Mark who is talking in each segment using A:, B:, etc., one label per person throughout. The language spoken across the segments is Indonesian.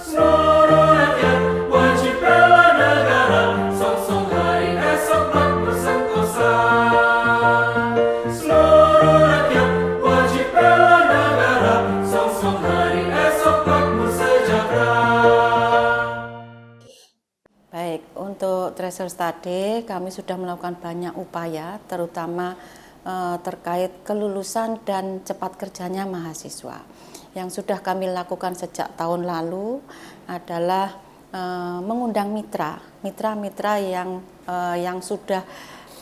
A: Seluruh rakyat wajib bela negara, song-song hari esok makmur sentosa. Seluruh rakyat wajib bela negara, song-song hari esok makmur sejahtera.
B: Baik, untuk treasure study kami sudah melakukan banyak upaya, terutama terkait kelulusan dan cepat kerjanya mahasiswa. Yang sudah kami lakukan sejak tahun lalu adalah mengundang mitra yang sudah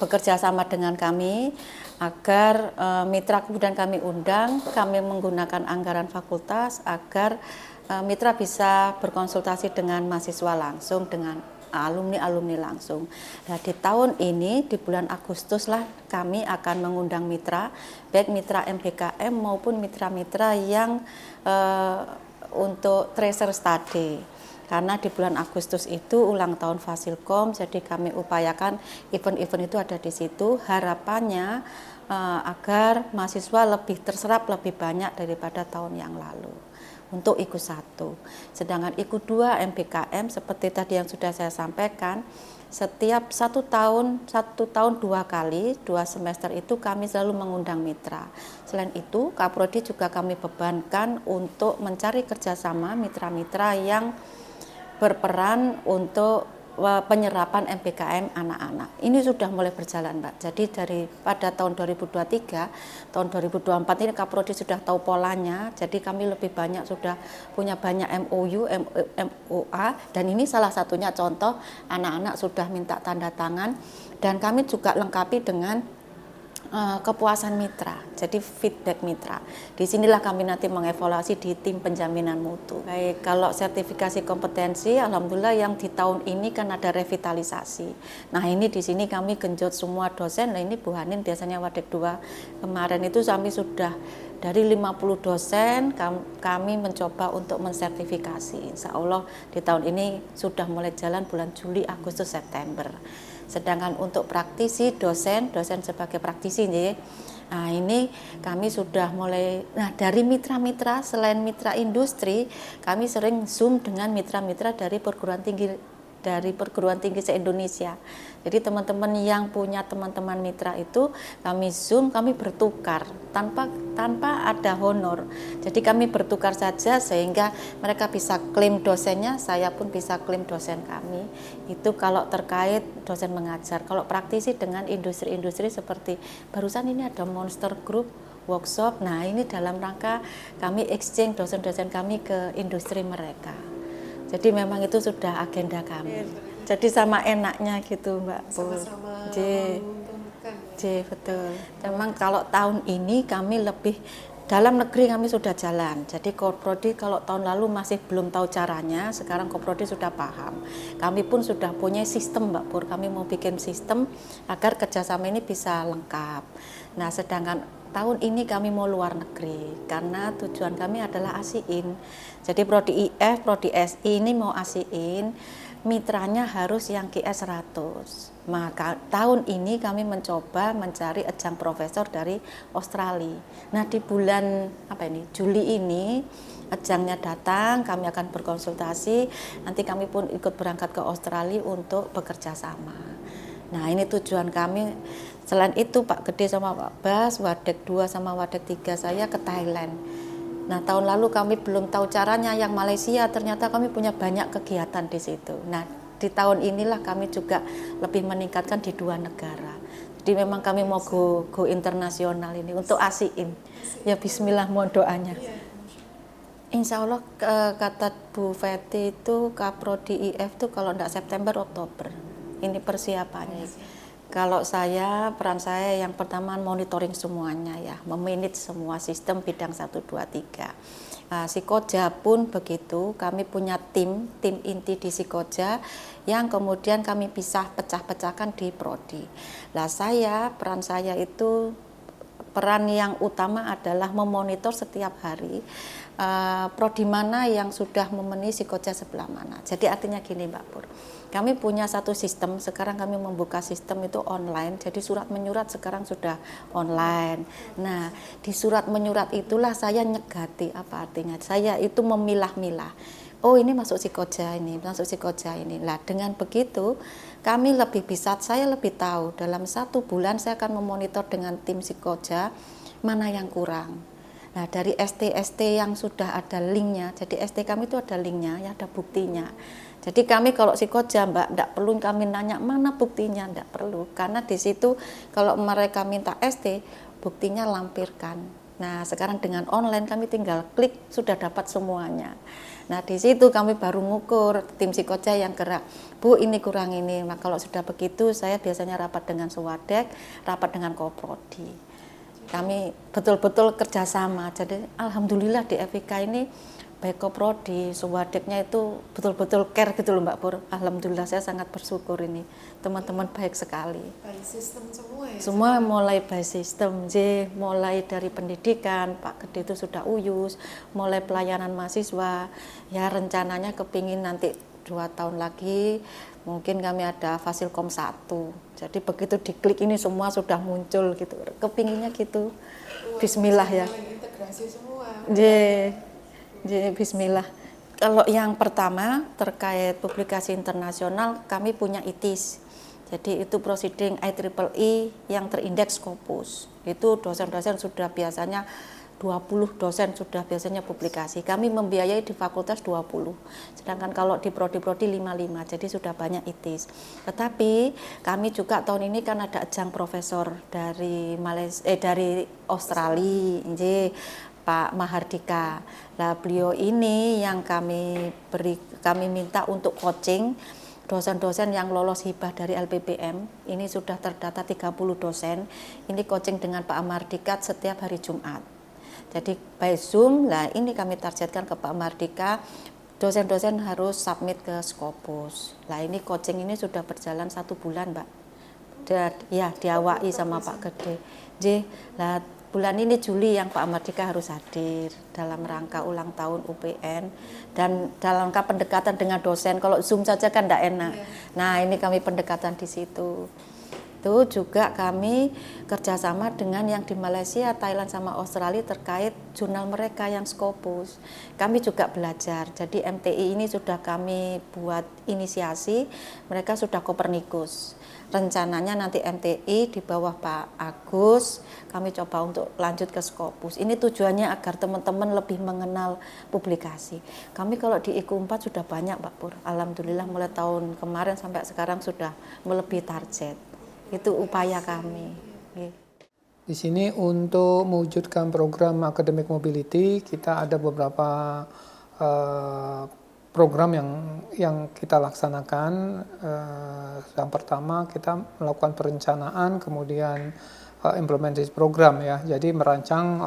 B: bekerja sama dengan kami, agar mitra kemudian kami undang, kami menggunakan anggaran fakultas agar mitra bisa berkonsultasi dengan mahasiswa langsung, dengan alumni langsung. Nah, di tahun ini di bulan Agustus lah kami akan mengundang mitra, baik mitra MBKM maupun mitra-mitra yang untuk treasure study. Karena di bulan Agustus itu ulang tahun Fasilkom, jadi kami upayakan event-event itu ada di situ. Harapannya agar mahasiswa lebih terserap lebih banyak daripada tahun yang lalu untuk IKU 1. Sedangkan IKU 2 MBKM seperti tadi yang sudah saya sampaikan, setiap satu tahun 2 kali, 2 semester itu kami selalu mengundang mitra. Selain itu, Kaprodi juga kami bebankan untuk mencari kerjasama mitra-mitra yang berperan untuk penyerapan MBKM anak-anak. Ini sudah mulai berjalan, Mbak. Jadi pada tahun 2023, tahun 2024 ini Kaprodi sudah tahu polanya. Jadi kami lebih banyak sudah punya banyak MOU, MOA, dan ini salah satunya contoh anak-anak sudah minta tanda tangan, dan kami juga lengkapi dengan kepuasan mitra, jadi feedback mitra. Disinilah kami nanti mengevaluasi di tim penjaminan mutu. Baik, kalau sertifikasi kompetensi, alhamdulillah yang di tahun ini kan ada revitalisasi. Nah, ini di sini kami genjot semua dosen. Nah, ini Bu Hanin biasanya Wadek 2 kemarin itu kami sudah dari 50 dosen kami mencoba untuk mensertifikasi. Insya Allah di tahun ini sudah mulai jalan bulan Juli, Agustus, September. Sedangkan untuk praktisi dosen sebagai praktisi nih, nah ini kami sudah mulai, nah dari mitra-mitra selain mitra industri, kami sering Zoom dengan mitra-mitra dari perguruan tinggi se-Indonesia. Jadi teman-teman yang punya teman-teman mitra itu kami Zoom, kami bertukar tanpa ada honor. Jadi kami bertukar saja sehingga mereka bisa klaim dosennya, saya pun bisa klaim dosen kami. Itu kalau terkait dosen mengajar. Kalau praktisi dengan industri-industri seperti barusan ini ada Monster Group workshop. Nah, ini dalam rangka kami exchange dosen-dosen kami ke industri mereka. Jadi memang itu sudah agenda kami. Jadi sama enaknya gitu, Mbak Pur.
C: Sama-sama menguntungkan.
B: Betul. Memang kalau tahun ini kami lebih dalam negeri kami sudah jalan. Jadi Koprodi kalau tahun lalu masih belum tahu caranya, sekarang Koprodi sudah paham. Kami pun sudah punya sistem, Mbak Pur. Kami mau bikin sistem agar kerjasama ini bisa lengkap. Nah, sedangkan tahun ini kami mau luar negeri karena tujuan kami adalah ASIIN. Jadi Prodi IF, Prodi SI ini mau ASIIN, mitranya harus yang QS 100. Maka tahun ini kami mencoba mencari ajang profesor dari Australia. Nah, di bulan Juli ini ajangnya datang, kami akan berkonsultasi, nanti kami pun ikut berangkat ke Australia untuk bekerja sama. Nah, ini tujuan kami. Selain itu Pak Gede sama Pak Bas, Wadek 2 sama Wadek 3 saya ke Thailand. Nah, tahun lalu kami belum tahu caranya yang Malaysia, ternyata kami punya banyak kegiatan di situ. Nah, di tahun inilah kami juga lebih meningkatkan di 2 negara. Jadi memang kami mau go internasional ini untuk ASIIN. Ya bismillah, mohon doanya. Insya Allah kata Bu Feti itu Kaprodi IF itu kalau enggak September Oktober. Ini persiapannya. Kalau peran saya yang pertama monitoring semuanya ya, memanage semua sistem bidang 1, 2, 3. Sikoja pun begitu, kami punya tim inti di Sikoja yang kemudian kami pecah-pecahkan di prodi. Peran saya itu peran yang utama adalah memonitor setiap hari prodi mana yang sudah memenuhi Sikoja sebelah mana. Jadi artinya gini Mbak Pur, kami punya satu sistem, sekarang kami membuka sistem itu online, jadi surat menyurat sekarang sudah online. Nah, di surat menyurat itulah saya nyegati, apa artinya? Saya itu memilah-milah. oh ini masuk psikoja ini, masuk psikoja ini. Nah dengan begitu kami lebih bisa, saya lebih tahu dalam 1 bulan saya akan memonitor dengan tim psikoja mana yang kurang. Nah dari ST yang sudah ada linknya, jadi ST kami itu ada linknya, ya ada buktinya. Jadi kami kalau psikoja Mbak, tidak perlu kami nanya mana buktinya, tidak perlu. Karena di situ kalau mereka minta ST, buktinya lampirkan. Nah sekarang dengan online kami tinggal klik sudah dapat semuanya. Nah di situ kami baru ngukur tim psikoja yang gerak. Bu ini kurang ini. Nah kalau sudah begitu saya biasanya rapat dengan Suwadek, rapat dengan Koprodi. Kami betul-betul kerjasama. Jadi alhamdulillah di FIK ini baik Koprodi, Suwadeknya itu betul-betul care gitu loh Mbak Pur. Alhamdulillah saya sangat bersyukur ini. Teman-teman baik sekali.
C: By sistem semua ya?
B: Semua mulai by sistem, mulai dari pendidikan, Pak Gede itu sudah uyus, mulai pelayanan mahasiswa, ya rencananya kepingin nanti 2 tahun lagi mungkin kami ada Fasilkom 1. Jadi begitu diklik ini semua sudah muncul gitu, kepinginnya gitu. Bismillah ya.
C: Integrasi semua.
B: Bismillah. Kalau yang pertama terkait publikasi internasional, kami punya ITIS. Jadi itu proceeding IEEE yang terindeks Scopus. Itu dosen-dosen sudah biasanya 20 dosen sudah biasanya publikasi. Kami membiayai di fakultas 20. Sedangkan kalau di prodi-prodi 55. Jadi sudah banyak ITIS. Tetapi kami juga tahun ini kan ada ajang profesor dari dari Australia, Pak Mahardika. Nah, beliau ini yang kami minta untuk coaching dosen-dosen yang lolos hibah dari LPPM. Ini sudah terdata 30 dosen. Ini coaching dengan Pak Mahardika setiap hari Jumat. Jadi by Zoom, lah ini kami targetkan ke Pak Mahardika. Dosen-dosen harus submit ke Scopus. Nah ini coaching ini sudah berjalan 1 bulan, Mbak. Ya diawai sama Pak Gede. Lah bulan ini Juli yang Pak Mahardika harus hadir dalam rangka ulang tahun UPN dan dalam rangka pendekatan dengan dosen. Kalau Zoom saja kan tidak enak. Nah ini kami pendekatan di situ. Itu juga kami kerjasama dengan yang di Malaysia, Thailand sama Australia terkait jurnal mereka yang Scopus. Kami juga belajar. Jadi MTI ini sudah kami buat inisiasi. Mereka sudah Copernicus. Rencananya nanti MTI di bawah Pak Agus, kami coba untuk lanjut ke Scopus. Ini tujuannya agar teman-teman lebih mengenal publikasi. Kami kalau di IQ 4 sudah banyak Pak Pur. Alhamdulillah mulai tahun kemarin sampai sekarang sudah melebihi target. Itu upaya kami.
D: Di sini untuk mewujudkan program Academic Mobility, kita ada beberapa program yang kita laksanakan. Yang pertama kita melakukan perencanaan, kemudian implementasi program ya. Jadi merancang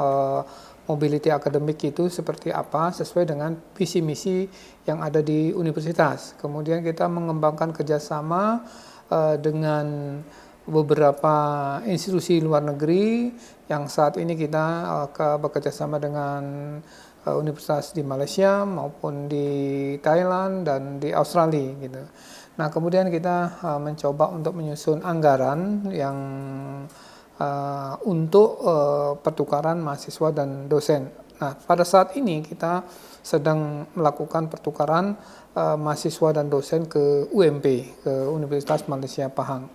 D: mobility akademik itu seperti apa sesuai dengan visi misi yang ada di universitas. Kemudian kita mengembangkan kerjasama dengan beberapa institusi luar negeri yang saat ini kita bekerja sama dengan universitas di Malaysia maupun di Thailand dan di Australia gitu. Nah kemudian kita mencoba untuk menyusun anggaran yang untuk pertukaran mahasiswa dan dosen. Nah pada saat ini kita sedang melakukan pertukaran mahasiswa dan dosen ke UMP, ke Universitas Malaysia Pahang.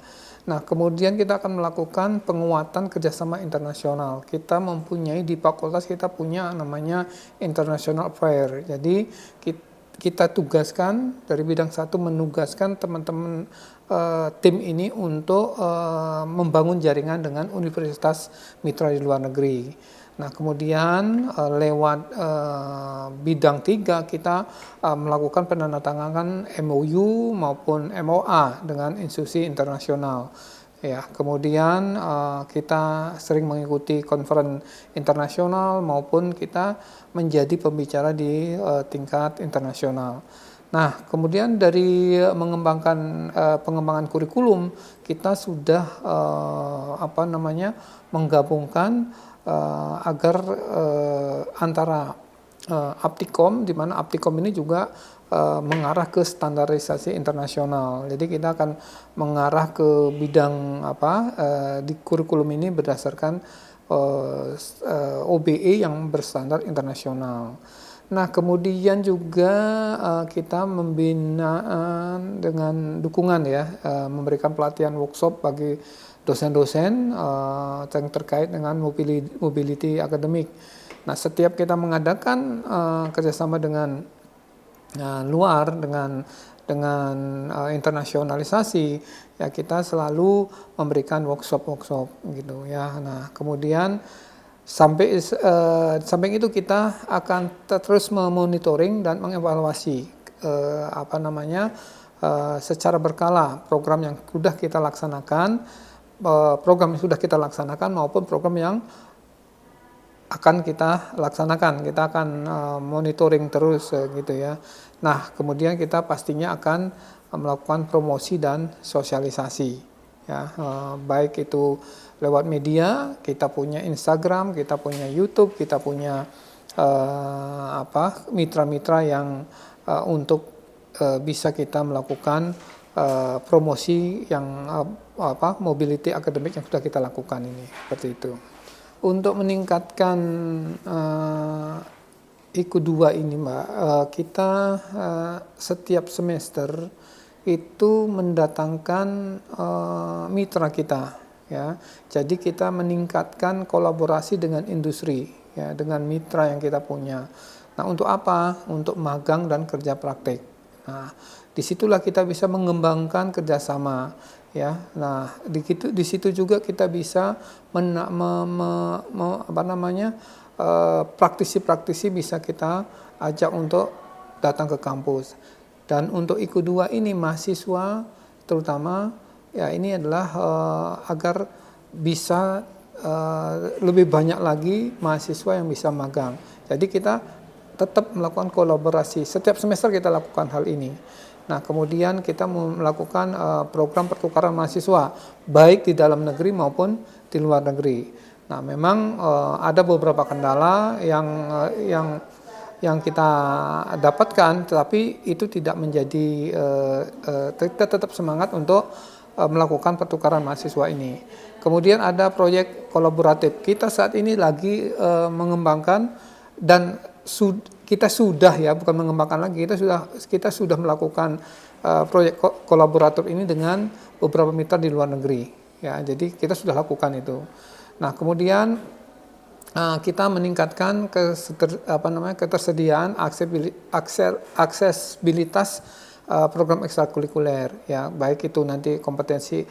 D: Nah, kemudian kita akan melakukan penguatan kerjasama internasional. Kita mempunyai di fakultas kita punya namanya International Affair. Jadi kita tugaskan dari bidang 1 menugaskan teman-teman tim ini untuk membangun jaringan dengan universitas mitra di luar negeri. Nah, kemudian lewat bidang 3 kita melakukan penandatanganan MOU maupun MOA dengan institusi internasional. Ya, kemudian kita sering mengikuti konferensi internasional maupun kita menjadi pembicara di tingkat internasional. Nah, kemudian dari pengembangan kurikulum kita sudah menggabungkan agar antara Aptikom, di mana Aptikom ini juga mengarah ke standarisasi internasional. Jadi kita akan mengarah ke bidang di kurikulum ini berdasarkan OBE yang berstandar internasional. Nah, kemudian juga kita membina dengan dukungan ya, memberikan pelatihan workshop bagi dosen-dosen yang terkait dengan mobility akademik. Nah, setiap kita mengadakan kerjasama dengan luar, dengan internasionalisasi, ya kita selalu memberikan workshop gitu ya. Nah, kemudian sampai itu kita akan terus memonitoring dan mengevaluasi secara berkala program yang sudah kita laksanakan, maupun program yang akan kita laksanakan. Kita akan monitoring terus gitu ya. Nah, kemudian kita pastinya akan melakukan promosi dan sosialisasi ya, baik itu lewat media, kita punya Instagram, kita punya YouTube, kita punya mitra-mitra yang untuk bisa kita melakukan promosi yang mobility akademik yang sudah kita lakukan ini, seperti itu. Untuk meningkatkan IKU 2 ini, Mbak, kita setiap semester itu mendatangkan mitra kita. Ya, jadi kita meningkatkan kolaborasi dengan industri, ya, dengan mitra yang kita punya. Nah, untuk apa? Untuk magang dan kerja praktek. Nah, disitulah kita bisa mengembangkan kerjasama, ya. Nah, di situ juga kita bisa praktisi-praktisi bisa kita ajak untuk datang ke kampus. Dan untuk IKU 2 ini mahasiswa terutama ya ini adalah agar bisa lebih banyak lagi mahasiswa yang bisa magang. Jadi kita tetap melakukan kolaborasi. Setiap semester kita lakukan hal ini. Nah, kemudian kita melakukan program pertukaran mahasiswa, baik di dalam negeri maupun di luar negeri. Nah, memang ada beberapa kendala yang kita dapatkan, tetapi itu tidak menjadi kita tetap semangat untuk melakukan pertukaran mahasiswa ini. Kemudian ada proyek kolaboratif. Kita saat ini lagi mengembangkan dan kita sudah ya, bukan mengembangkan lagi, kita sudah melakukan proyek kolaboratif ini dengan beberapa mitra di luar negeri. Ya, jadi kita sudah lakukan itu. Nah, kemudian kita meningkatkan ketersediaan aksesibilitas program ekstrakurikuler, ya, baik itu nanti kompetisi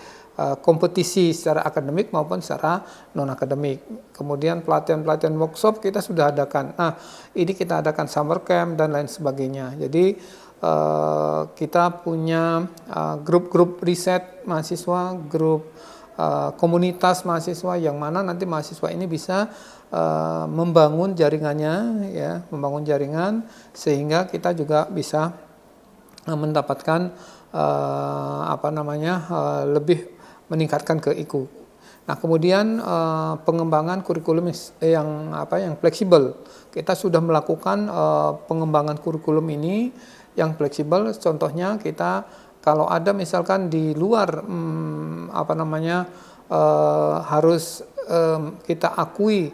D: secara akademik maupun secara non akademik. Kemudian pelatihan workshop kita sudah adakan. Nah, ini kita adakan summer camp dan lain sebagainya. Jadi kita punya grup-grup riset mahasiswa, grup komunitas mahasiswa yang mana nanti mahasiswa ini bisa membangun jaringannya, ya, membangun jaringan sehingga kita juga bisa mendapatkan lebih meningkatkan ke IKU. Nah, kemudian pengembangan kurikulum yang fleksibel. Kita sudah melakukan pengembangan kurikulum ini yang fleksibel. Contohnya kita kalau ada misalkan di luar harus kita akui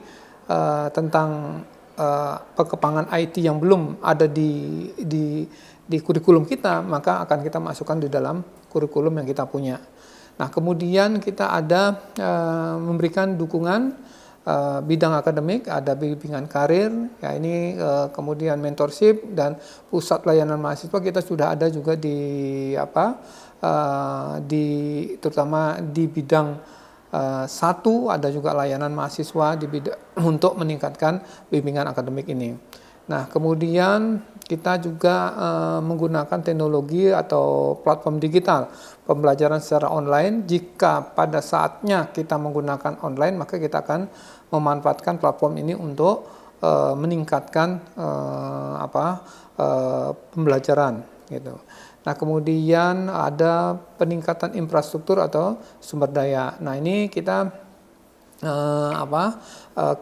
D: tentang perkembangan IT yang belum ada di kurikulum kita, maka akan kita masukkan di dalam kurikulum yang kita punya. Nah, kemudian kita ada memberikan dukungan bidang akademik, ada bimbingan karir, ya ini kemudian mentorship dan pusat layanan mahasiswa kita sudah ada juga terutama di bidang satu, ada juga layanan mahasiswa di bidang untuk meningkatkan bimbingan akademik ini. Nah, kemudian kita juga menggunakan teknologi atau platform digital pembelajaran secara online. Jika pada saatnya kita menggunakan online, maka kita akan memanfaatkan platform ini untuk meningkatkan pembelajaran gitu. Nah, kemudian ada peningkatan infrastruktur atau sumber daya. Nah, ini kita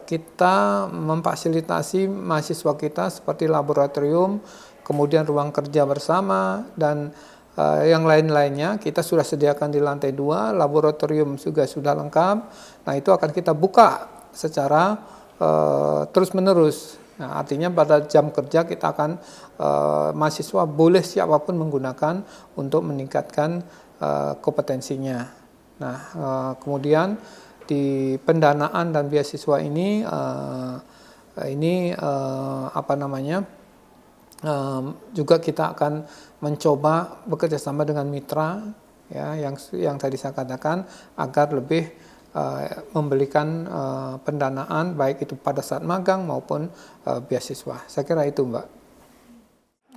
D: kita memfasilitasi mahasiswa kita seperti laboratorium, kemudian ruang kerja bersama dan yang lain-lainnya kita sudah sediakan di lantai 2, laboratorium juga sudah lengkap. Nah, itu akan kita buka secara terus-menerus Nah, artinya pada jam kerja kita akan mahasiswa boleh siapapun menggunakan untuk meningkatkan kompetensinya. Nah, kemudian di pendanaan dan beasiswa ini juga kita akan mencoba bekerja sama dengan mitra ya yang tadi saya katakan agar lebih memberikan pendanaan baik itu pada saat magang maupun beasiswa. Saya kira itu, Mbak.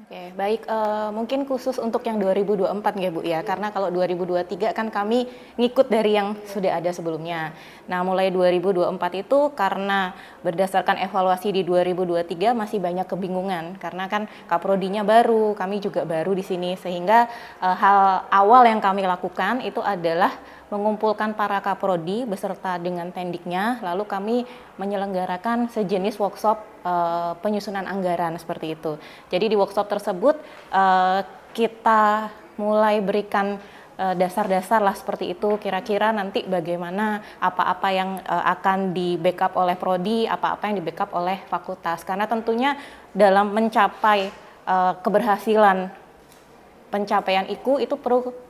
E: Oke, baik. Mungkin khusus untuk yang 2024 ya Bu ya, karena kalau 2023 kan kami ngikut dari yang sudah ada sebelumnya. Nah, mulai 2024 itu karena berdasarkan evaluasi di 2023 masih banyak kebingungan, karena kan Kaprodinya baru, kami juga baru di sini, sehingga hal awal yang kami lakukan itu adalah mengumpulkan para kaprodi beserta dengan tendiknya, lalu kami menyelenggarakan sejenis workshop penyusunan anggaran seperti itu. Jadi di workshop tersebut kita mulai berikan dasar-dasar lah seperti itu, kira-kira nanti bagaimana apa-apa yang akan di backup oleh prodi, apa-apa yang di backup oleh fakultas, karena tentunya dalam mencapai keberhasilan pencapaian IKU itu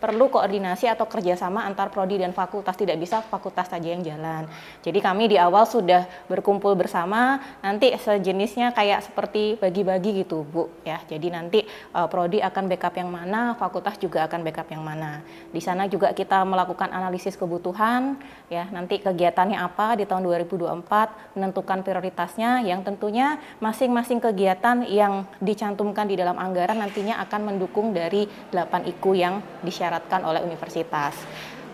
E: perlu koordinasi atau kerjasama antar prodi dan fakultas, tidak bisa fakultas saja yang jalan. Jadi kami di awal sudah berkumpul bersama, nanti sejenisnya kayak seperti bagi-bagi gitu Bu ya. Jadi nanti prodi akan backup yang mana, fakultas juga akan backup yang mana. Di sana juga kita melakukan analisis kebutuhan ya, nanti kegiatannya apa di tahun 2024, menentukan prioritasnya yang tentunya masing-masing kegiatan yang dicantumkan di dalam anggaran nantinya akan mendukung dari 8 IKU yang disyaratkan oleh universitas.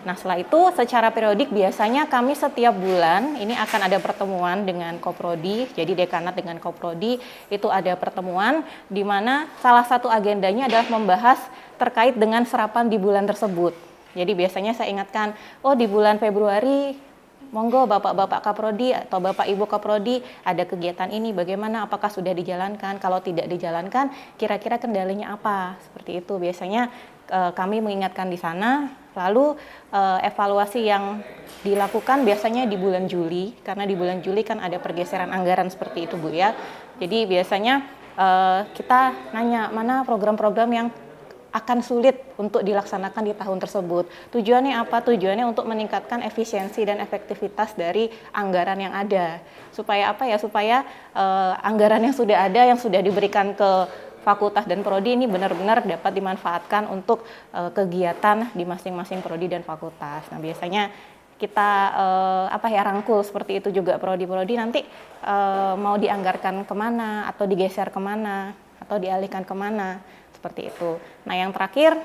E: Nah, setelah itu secara periodik biasanya kami setiap bulan ini akan ada pertemuan dengan Koprodi, jadi dekanat dengan Koprodi itu ada pertemuan di mana salah satu agendanya adalah membahas terkait dengan serapan di bulan tersebut. Jadi biasanya saya ingatkan, oh di bulan Februari monggo Bapak-Bapak Kaprodi atau Bapak Ibu Kaprodi ada kegiatan ini, bagaimana, apakah sudah dijalankan, kalau tidak dijalankan kira-kira kendalanya apa, seperti itu. Biasanya kami mengingatkan di sana, lalu evaluasi yang dilakukan biasanya di bulan Juli, karena di bulan Juli kan ada pergeseran anggaran seperti itu Bu ya. Jadi biasanya kita nanya mana program-program yang akan sulit untuk dilaksanakan di tahun tersebut. Tujuannya apa? Tujuannya untuk meningkatkan efisiensi dan efektivitas dari anggaran yang ada. Supaya apa ya? Supaya anggaran yang sudah ada, yang sudah diberikan ke fakultas dan prodi ini benar-benar dapat dimanfaatkan untuk kegiatan di masing-masing prodi dan fakultas. Nah, biasanya kita rangkul seperti itu juga prodi-prodi nanti mau dianggarkan kemana atau digeser kemana atau dialihkan kemana. Seperti itu. Nah, yang terakhir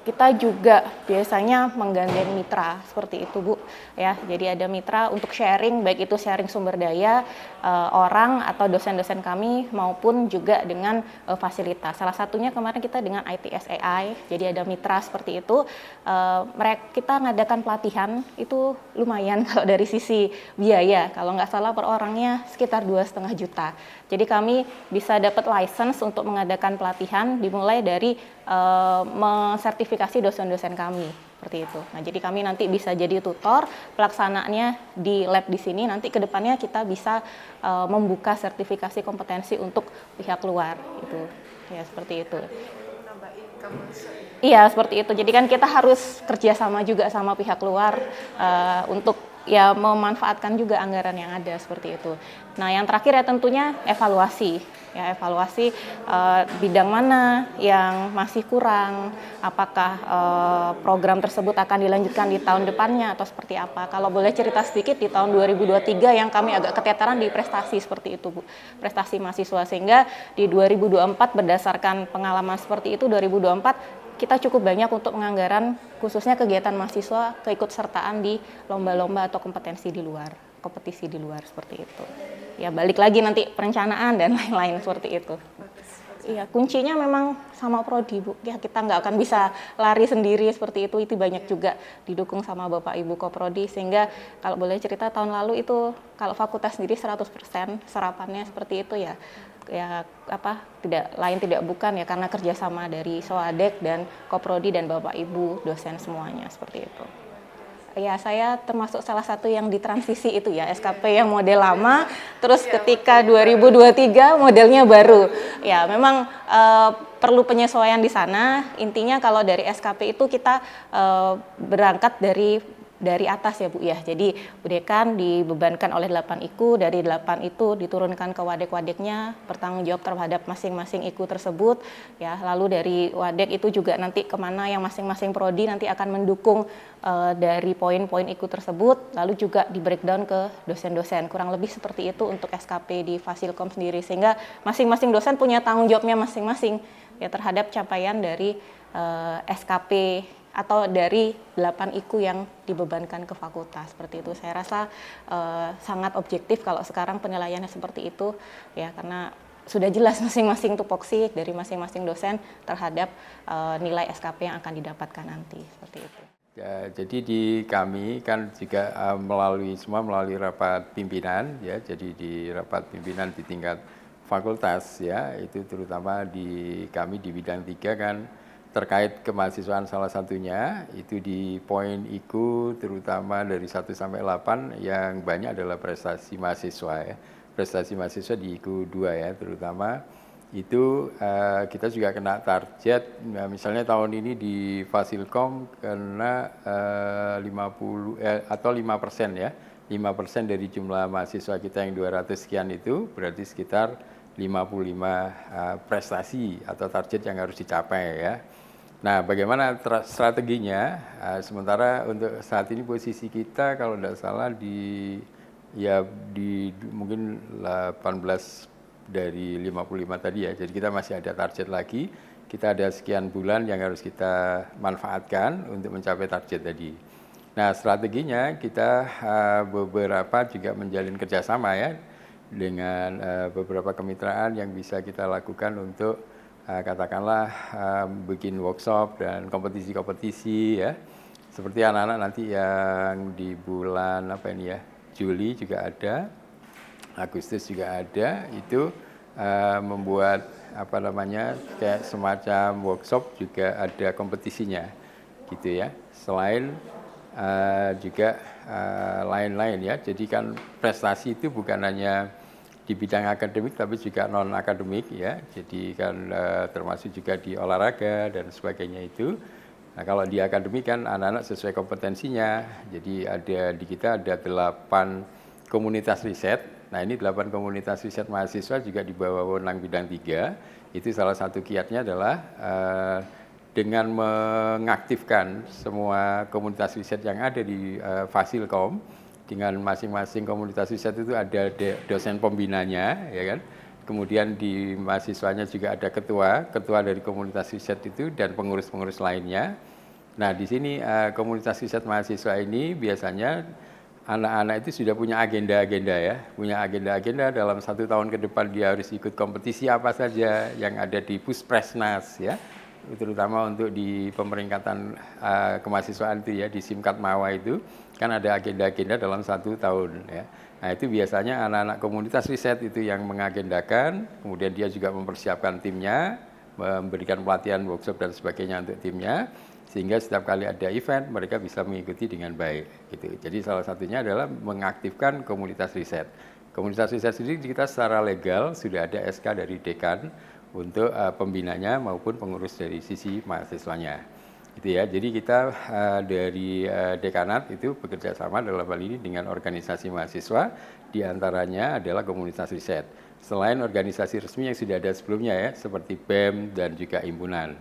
E: kita juga biasanya menggandeng mitra seperti itu Bu ya. Jadi ada mitra untuk sharing, baik itu sharing sumber daya orang atau dosen-dosen kami maupun juga dengan fasilitas. Salah satunya kemarin kita dengan ITS AI. Jadi ada mitra seperti itu. Kita ngadakan pelatihan itu lumayan kalau dari sisi biaya. Kalau nggak salah per orangnya sekitar 2,5 juta. Jadi kami bisa dapat license untuk mengadakan pelatihan dimulai dari mensertifikasi dosen-dosen kami seperti itu. Nah, jadi kami nanti bisa jadi tutor, pelaksanaannya di lab di sini. Nanti ke depannya kita bisa membuka sertifikasi kompetensi untuk pihak luar itu. Ya, seperti itu.
C: Menambah income masuk.
E: Iya, seperti itu. Jadi kan kita harus kerjasama juga sama pihak luar untuk ya memanfaatkan juga anggaran yang ada seperti itu. Nah, yang terakhir ya tentunya evaluasi. Ya, evaluasi bidang mana yang masih kurang, apakah program tersebut akan dilanjutkan di tahun depannya atau seperti apa. Kalau boleh cerita sedikit di tahun 2023 yang kami agak keteteran di prestasi seperti itu Bu, prestasi mahasiswa, sehingga di 2024 berdasarkan pengalaman seperti itu 2024 kita cukup banyak untuk penganggaran khususnya kegiatan mahasiswa keikutsertaan di lomba-lomba atau kompetisi di luar seperti itu. Ya, balik lagi nanti perencanaan dan lain-lain seperti itu. Iya, kuncinya memang sama prodi Bu. Ya, kita nggak akan bisa lari sendiri seperti itu banyak juga didukung sama Bapak Ibu Koprodi, sehingga kalau boleh cerita tahun lalu itu kalau fakultas sendiri 100% serapannya seperti itu ya tidak bukan ya, karena kerjasama dari Soadek dan Koprodi dan Bapak Ibu dosen semuanya seperti itu. ya saya termasuk salah satu yang ditransisi itu ya, SKP yang model lama, terus ketika 2023 modelnya baru. Ya, memang perlu penyesuaian di sana. Intinya kalau dari SKP itu kita berangkat dari atas ya Bu ya. Jadi Bu Dekan dibebankan oleh 8 IKU, dari 8 itu diturunkan ke wadek-wadeknya, bertanggung jawab terhadap masing-masing IKU tersebut ya. Lalu dari wadek itu juga nanti kemana yang masing-masing prodi nanti akan mendukung dari poin-poin IKU tersebut, lalu juga di breakdown ke dosen-dosen. Kurang lebih seperti itu untuk SKP di Fasilkom sendiri, sehingga masing-masing dosen punya tanggung jawabnya masing-masing ya terhadap capaian dari SKP atau dari 8 IKU yang dibebankan ke fakultas. Seperti itu, saya rasa sangat objektif kalau sekarang penilaiannya seperti itu ya, karena sudah jelas masing-masing tupoksi dari masing-masing dosen terhadap nilai SKP yang akan didapatkan nanti, seperti itu.
F: Ya, jadi di kami kan juga melalui rapat pimpinan ya, jadi di rapat pimpinan di tingkat fakultas ya, itu terutama di kami di bidang 3 kan terkait kemahasiswaan salah satunya itu di poin IKU terutama dari 1 sampai 8 yang banyak adalah prestasi mahasiswa ya. Prestasi mahasiswa di IKU 2 ya terutama itu kita juga kena target misalnya tahun ini di Fasilkom kena 50 atau 5% ya. 5% dari jumlah mahasiswa kita yang 200 sekian itu berarti sekitar 55 prestasi atau target yang harus dicapai ya. Nah, bagaimana strateginya? Sementara untuk saat ini posisi kita kalau tidak salah di mungkin 18 dari 55 tadi ya. Jadi kita masih ada target lagi. Kita ada sekian bulan yang harus kita manfaatkan untuk mencapai target tadi. Nah, strateginya kita beberapa juga menjalin kerjasama ya dengan beberapa kemitraan yang bisa kita lakukan untuk katakanlah bikin workshop dan kompetisi-kompetisi ya. Seperti anak-anak nanti yang di bulan apa ini ya, Juli juga ada, Agustus juga ada, itu membuat apa namanya kayak semacam workshop juga ada kompetisinya gitu ya. Selain juga lain-lain ya. Jadi kan prestasi itu bukan hanya di bidang akademik tapi juga non akademik ya. Jadi kan termasuk juga di olahraga dan sebagainya itu. Nah, kalau di akademik kan anak-anak sesuai kompetensinya. Jadi di kita ada 8 komunitas riset. Nah, ini 8 komunitas riset mahasiswa juga di bawah wewenang bidang 3. Itu salah satu kiatnya adalah dengan mengaktifkan semua komunitas riset yang ada di Fasilkom. Dengan masing-masing komunitas riset itu ada dosen pembinanya, ya kan. Kemudian di mahasiswanya juga ada ketua dari komunitas riset itu dan pengurus-pengurus lainnya. Nah, di sini komunitas riset mahasiswa ini biasanya anak-anak itu sudah punya agenda-agenda ya, punya agenda-agenda dalam 1 tahun ke depan dia harus ikut kompetisi apa saja yang ada di Puspresnas ya. Terutama untuk di pemeringkatan kemahasiswaan itu ya, di Simkat Mawa itu kan ada agenda-agenda dalam 1 tahun ya. Nah, itu biasanya anak-anak komunitas riset itu yang mengagendakan, kemudian dia juga mempersiapkan timnya, memberikan pelatihan, workshop dan sebagainya untuk timnya, sehingga setiap kali ada event mereka bisa mengikuti dengan baik gitu. Jadi salah satunya adalah mengaktifkan komunitas riset. Komunitas riset sendiri kita secara legal sudah ada SK dari dekan untuk pembinanya maupun pengurus dari sisi mahasiswanya. Gitu ya. Jadi kita dari dekanat itu bekerja sama dalam hal ini dengan organisasi mahasiswa, diantaranya adalah komunitas riset. Selain organisasi resmi yang sudah ada sebelumnya ya, seperti BEM dan juga himpunan.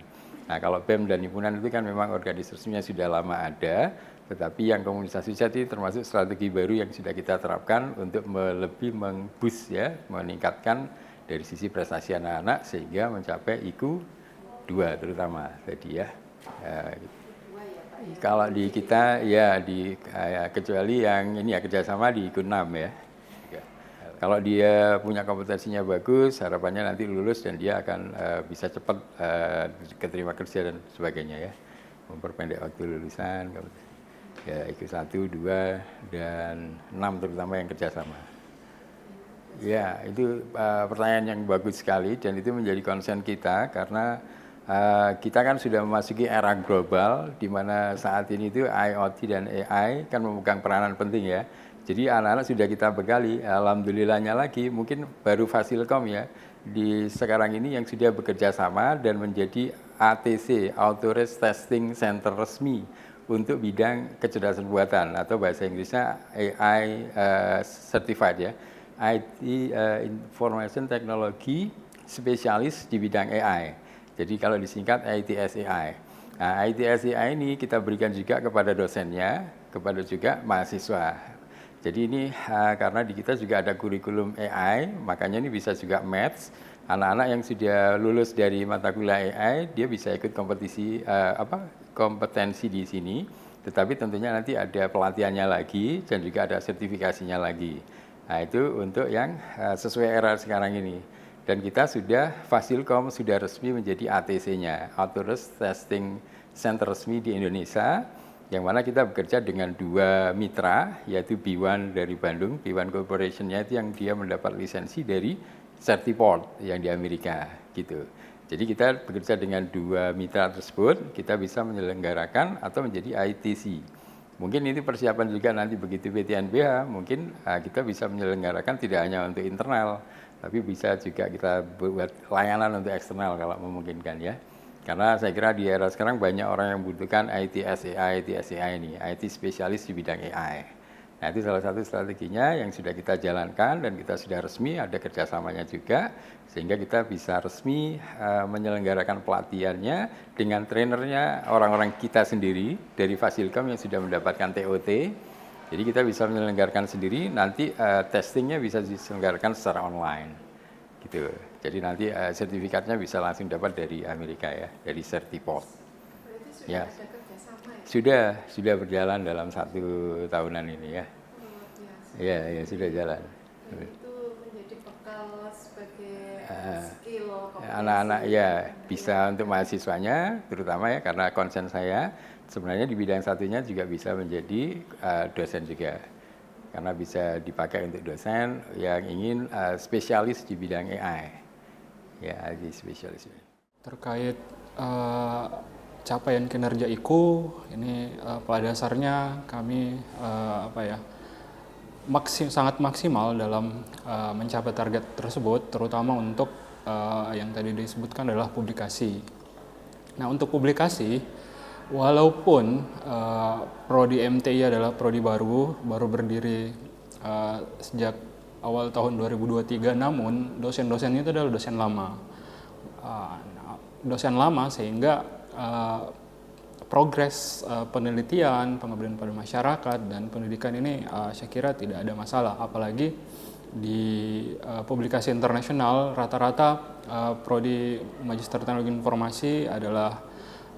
F: Nah, kalau BEM dan himpunan itu kan memang organisasi resminya sudah lama ada, tetapi yang komunitas riset ini termasuk strategi baru yang sudah kita terapkan untuk lebih meng-boost ya, meningkatkan dari sisi prestasi anak-anak sehingga mencapai IKU 2 terutama tadi ya. Kalau di kita ya kecuali yang ini ya kerjasama di IKU 6 ya. Kalau dia punya kompetensinya bagus, harapannya nanti lulus dan dia akan bisa cepat keterima kerja dan sebagainya ya. Memperpendek waktu lulusan. Ya IKU 1, 2 dan 6 terutama yang kerjasama. Ya, itu pertanyaan yang bagus sekali dan itu menjadi concern kita karena kita kan sudah memasuki era global di mana saat ini itu IoT dan AI kan memegang peranan penting ya. Jadi anak-anak sudah kita bekali, alhamdulillahnya lagi mungkin baru Fasilkom ya di sekarang ini yang sudah bekerja sama dan menjadi ATC, Authorized Testing Center resmi untuk bidang kecerdasan buatan atau bahasa Inggrisnya AI certified ya. IT Information Technology spesialis di bidang AI. Jadi kalau disingkat ITS-AI. Nah, ITS-AI ini kita berikan juga kepada dosennya, kepada juga mahasiswa. Jadi ini karena di kita juga ada kurikulum AI, makanya ini bisa juga maths. Anak-anak yang sudah lulus dari mata kuliah AI, dia bisa ikut kompetisi kompetensi di sini. Tetapi tentunya nanti ada pelatihannya lagi dan juga ada sertifikasinya lagi. Nah itu untuk yang sesuai era sekarang ini. Dan kita sudah, Fasilkom sudah resmi menjadi ATC-nya, Authorized Testing Center resmi di Indonesia, yang mana kita bekerja dengan 2 mitra, yaitu B1 dari Bandung, B1 Corporation-nya itu yang dia mendapat lisensi dari Certiport yang di Amerika, gitu. Jadi kita bekerja dengan 2 mitra tersebut, kita bisa menyelenggarakan atau menjadi ITC. Mungkin ini persiapan juga nanti begitu PTNBH, mungkin kita bisa menyelenggarakan tidak hanya untuk internal, tapi bisa juga kita buat layanan untuk eksternal kalau memungkinkan ya. Karena saya kira di era sekarang banyak orang yang membutuhkan ITS-AI ini, IT spesialis di bidang AI. Nah itu salah satu strateginya yang sudah kita jalankan dan kita sudah resmi, ada kerjasamanya juga, sehingga kita bisa resmi menyelenggarakan pelatihannya dengan trainernya orang-orang kita sendiri dari Fasilkom yang sudah mendapatkan TOT. Jadi kita bisa menyelenggarakan sendiri, nanti testingnya bisa diselenggarakan secara online, gitu. Jadi nanti sertifikatnya bisa langsung dapat dari Amerika ya, dari Certiport.
C: Berarti sudah
F: Ya.
C: ada kerjasama ya?
F: Sudah berjalan dalam 1 tahunan ini ya.
C: Luar biasa.
F: Ya sudah jalan.
C: Dan itu menjadi bekal sebagai skill kompetensi.
F: Anak-anak ya bisa untuk mahasiswanya, terutama ya karena konsen saya. Sebenarnya di bidang satunya juga bisa menjadi dosen juga, karena bisa dipakai untuk dosen yang ingin spesialis di bidang AI, ya IT spesialis.
G: Terkait capaian kinerja IKU ini pada dasarnya kami sangat maksimal dalam mencapai target tersebut, terutama untuk yang tadi disebutkan adalah publikasi. Nah untuk publikasi, walaupun prodi MTI adalah prodi baru berdiri sejak awal tahun 2023, namun dosen-dosennya itu adalah dosen lama. Sehingga progres penelitian, pengabdian pada masyarakat dan pendidikan ini saya kira tidak ada masalah, apalagi di publikasi internasional rata-rata prodi Magister Teknologi Informasi adalah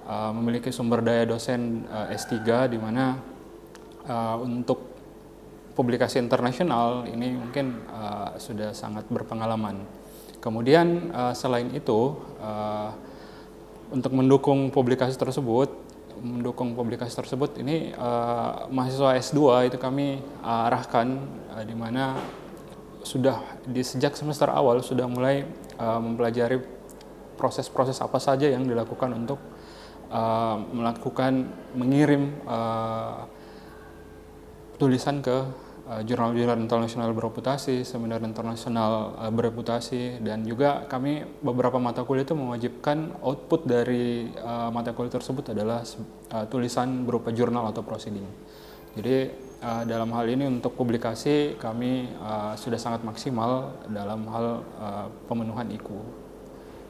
G: memiliki sumber daya dosen S3 di mana untuk publikasi internasional ini mungkin sudah sangat berpengalaman. Kemudian selain itu untuk mendukung publikasi tersebut ini mahasiswa S2 itu kami arahkan di mana sudah sejak semester awal sudah mulai mempelajari proses-proses apa saja yang dilakukan untuk mengirim tulisan ke jurnal-jurnal internasional bereputasi, seminar internasional bereputasi, dan juga kami beberapa mata kuliah itu mewajibkan output dari mata kuliah tersebut adalah tulisan berupa jurnal atau proceeding. Jadi dalam hal ini untuk publikasi kami sudah sangat maksimal dalam hal pemenuhan IKU.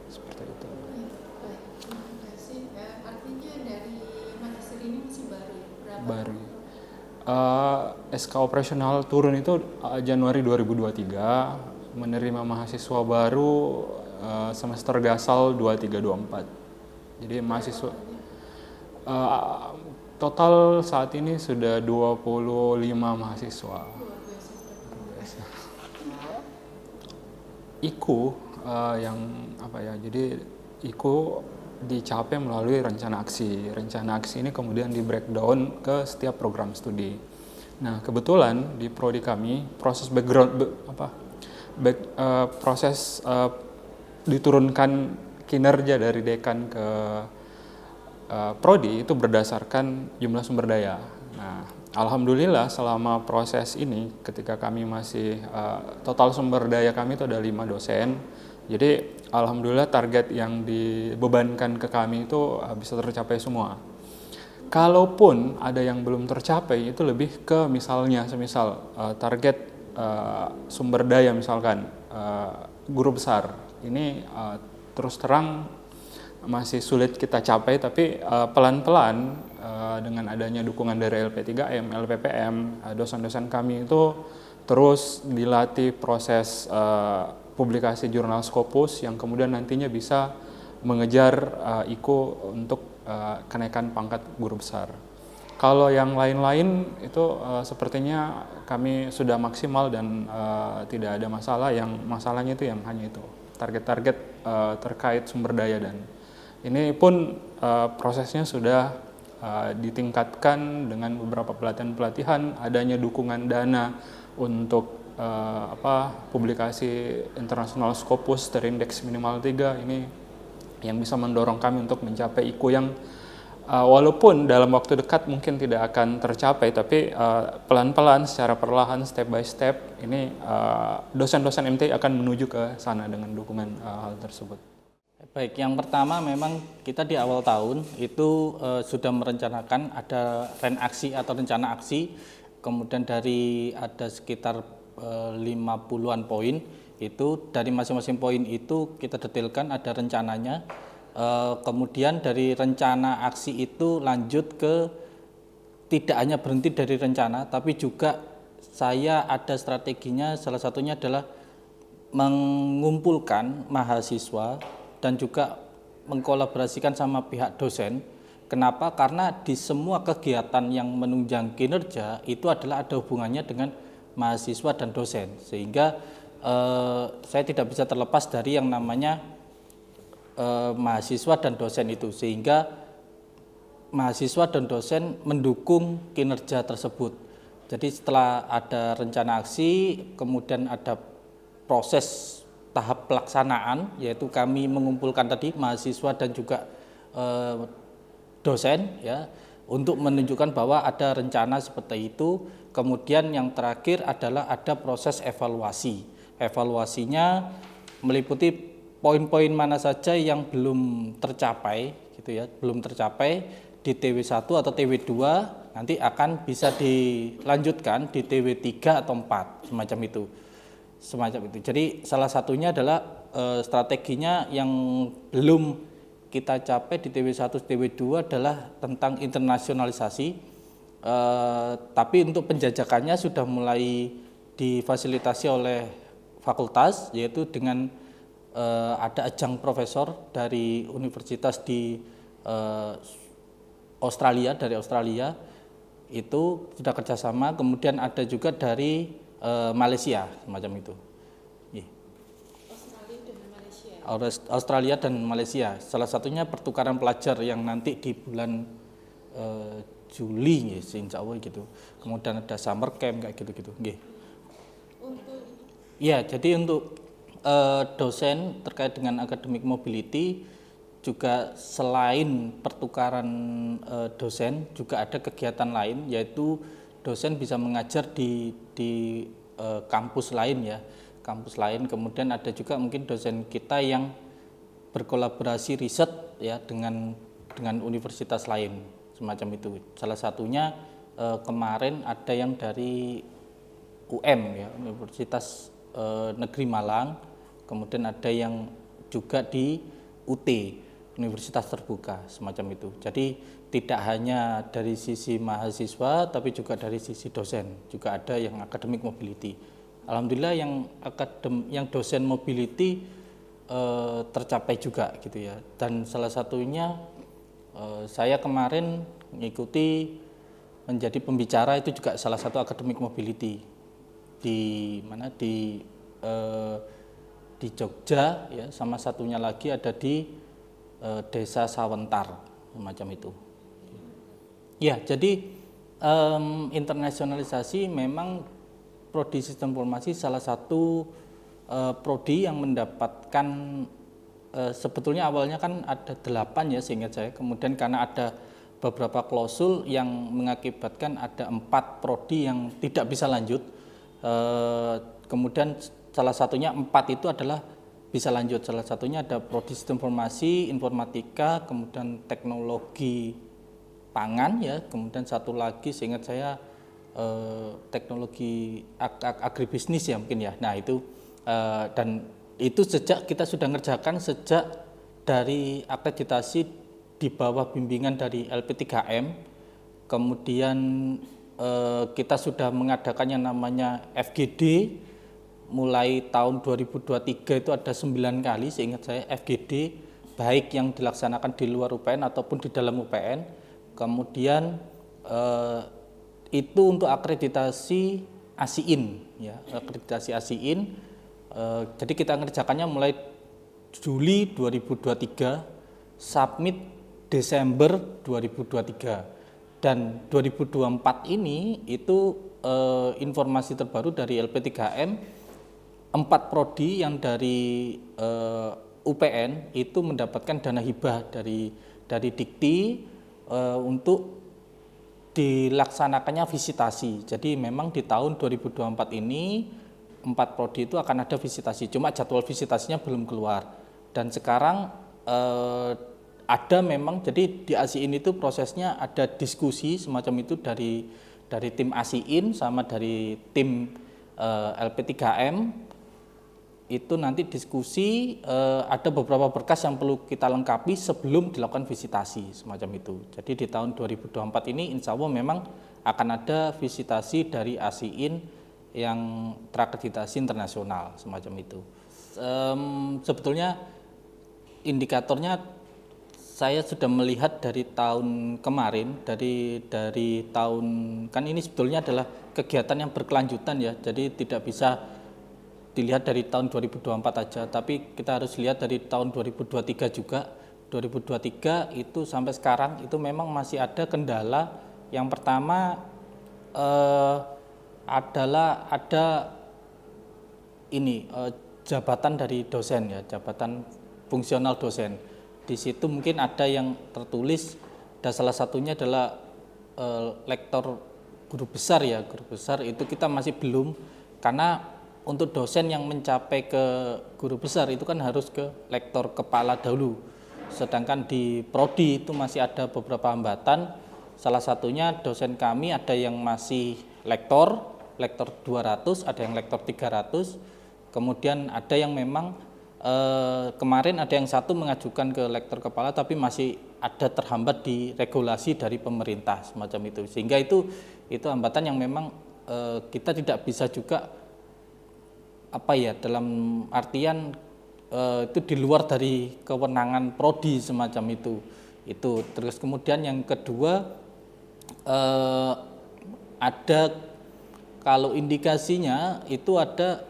G: Seperti itu. Baru. SK operasional turun itu Januari 2023, menerima mahasiswa baru semester gasal 23-24. Jadi mahasiswa total saat ini sudah 25 mahasiswa. IKU jadi IKU dicapai melalui rencana aksi. Rencana aksi ini kemudian di breakdown ke setiap program studi. Nah, kebetulan di prodi kami proses diturunkan kinerja dari dekan ke prodi itu berdasarkan jumlah sumber daya. Nah, alhamdulillah selama proses ini ketika kami masih total sumber daya kami itu ada 5 dosen. Jadi alhamdulillah target yang dibebankan ke kami itu bisa tercapai semua. Kalaupun ada yang belum tercapai itu lebih ke misalnya semisal target sumber daya misalkan guru besar ini terus terang masih sulit kita capai, tapi pelan-pelan dengan adanya dukungan dari LP3M, LPPM, dosen-dosen kami itu terus dilatih proses publikasi jurnal Scopus yang kemudian nantinya bisa mengejar IKO untuk kenaikan pangkat guru besar. Kalau yang lain-lain itu sepertinya kami sudah maksimal dan tidak ada masalah. Yang masalahnya itu yang hanya itu target-target terkait sumber daya, dan ini pun prosesnya sudah ditingkatkan dengan beberapa pelatihan-pelatihan, adanya dukungan dana untuk publikasi internasional Scopus terindeks minimal 3 ini yang bisa mendorong kami untuk mencapai IKO yang walaupun dalam waktu dekat mungkin tidak akan tercapai, tapi pelan-pelan secara perlahan step by step ini dosen-dosen MTI akan menuju ke sana dengan dukungan hal tersebut.
H: Baik, yang pertama memang kita di awal tahun itu sudah merencanakan ada aksi atau rencana aksi, kemudian dari ada sekitar 50-an poin, itu dari masing-masing poin itu kita detailkan ada rencananya. Kemudian dari rencana aksi itu lanjut ke tidak hanya berhenti dari rencana, tapi juga saya ada strateginya, salah satunya adalah mengumpulkan mahasiswa dan juga mengkolaborasikan sama pihak dosen. Kenapa? Karena di semua kegiatan yang menunjang kinerja itu adalah ada hubungannya dengan mahasiswa dan dosen, sehingga saya tidak bisa terlepas dari yang namanya mahasiswa dan dosen itu, sehingga mahasiswa dan dosen mendukung kinerja tersebut. Jadi setelah ada rencana aksi, kemudian ada proses tahap pelaksanaan, yaitu kami mengumpulkan tadi mahasiswa dan juga dosen ya, untuk menunjukkan bahwa ada rencana seperti itu. Kemudian yang terakhir adalah ada proses evaluasi. Evaluasinya meliputi poin-poin mana saja yang belum tercapai gitu ya, belum tercapai di TW1 atau TW2, nanti akan bisa dilanjutkan di TW3 atau 4 semacam itu. Jadi salah satunya adalah strateginya yang belum kita capai di TW1 TW2 adalah tentang internasionalisasi. Tapi untuk penjajakannya sudah mulai difasilitasi oleh fakultas, yaitu dengan ada ajang profesor dari universitas di Australia, itu sudah kerjasama. Kemudian ada juga dari Malaysia semacam itu. Australia dan Malaysia. Salah satunya pertukaran pelajar yang nanti di bulan Juli, insya Allah gitu. Kemudian ada summer camp kayak gitu-gitu. Ya, jadi untuk dosen terkait dengan academic mobility juga selain pertukaran dosen juga ada kegiatan lain, yaitu dosen bisa mengajar di kampus lain ya, kampus lain. Kemudian ada juga mungkin dosen kita yang berkolaborasi riset ya dengan universitas lain semacam itu. Salah satunya kemarin ada yang dari UM ya, Universitas Negeri Malang. Kemudian ada yang juga di UT, Universitas Terbuka semacam itu. Jadi tidak hanya dari sisi mahasiswa, tapi juga dari sisi dosen, juga ada yang academic mobility. Alhamdulillah yang dosen mobility tercapai juga gitu ya. Dan salah satunya saya kemarin mengikuti menjadi pembicara, itu juga salah satu academic mobility di mana di Jogja ya, sama satunya lagi ada di Desa Sawentar semacam itu. Ya, jadi internasionalisasi memang prodi sistem informasi salah satu prodi yang mendapatkan sebetulnya awalnya kan ada 8 ya seingat saya, kemudian karena ada beberapa klausul yang mengakibatkan ada 4 prodi yang tidak bisa lanjut, kemudian salah satunya 4 itu adalah bisa lanjut, salah satunya ada prodi sistem informasi, informatika, kemudian teknologi pangan ya, kemudian satu lagi seingat saya teknologi agribisnis ya mungkin ya. Nah itu dan itu sejak kita sudah ngerjakan sejak dari akreditasi di bawah bimbingan dari LP3M, kemudian kita sudah mengadakan yang namanya FGD mulai tahun 2023 itu ada 9 kali seingat saya FGD, baik yang dilaksanakan di luar UPN ataupun di dalam UPN. Kemudian itu untuk akreditasi ASIIN ya, akreditasi ASIIN. Jadi kita ngerjakannya mulai Juli 2023, submit Desember 2023, dan 2024 ini itu informasi terbaru dari LP3M, 4 prodi yang dari UPN itu mendapatkan dana hibah dari Dikti untuk dilaksanakannya visitasi. Jadi memang di tahun 2024 ini 4 prodi itu akan ada visitasi, cuma jadwal visitasinya belum keluar. Dan sekarang ada memang, jadi di ASIIN itu prosesnya ada diskusi semacam itu dari tim ASIIN sama dari tim LP3M. Itu nanti diskusi, ada beberapa berkas yang perlu kita lengkapi sebelum dilakukan visitasi semacam itu. Jadi di tahun 2024 ini insya Allah memang akan ada visitasi dari ASIIN yang terakreditasi internasional semacam itu. Sebetulnya indikatornya saya sudah melihat dari tahun kemarin, dari tahun, kan ini sebetulnya adalah kegiatan yang berkelanjutan ya, jadi tidak bisa dilihat dari tahun 2024 aja, tapi kita harus lihat dari tahun 2023 juga. 2023 itu sampai sekarang itu memang masih ada kendala. Yang pertama adalah ada ini jabatan dari dosen ya, jabatan fungsional dosen. Di situ mungkin ada yang tertulis, dan salah satunya adalah lektor guru besar ya, guru besar itu kita masih belum, karena untuk dosen yang mencapai ke guru besar itu kan harus ke lektor kepala dahulu. Sedangkan di prodi itu masih ada beberapa hambatan. Salah satunya dosen kami ada yang masih lektor 200, ada yang lektor 300. Kemudian ada yang memang kemarin ada yang satu mengajukan ke lektor kepala tapi masih ada terhambat di regulasi dari pemerintah semacam itu. Sehingga itu hambatan yang memang kita tidak bisa juga dalam artian itu di luar dari kewenangan prodi semacam itu. Terus kemudian yang kedua ada, kalau indikasinya itu ada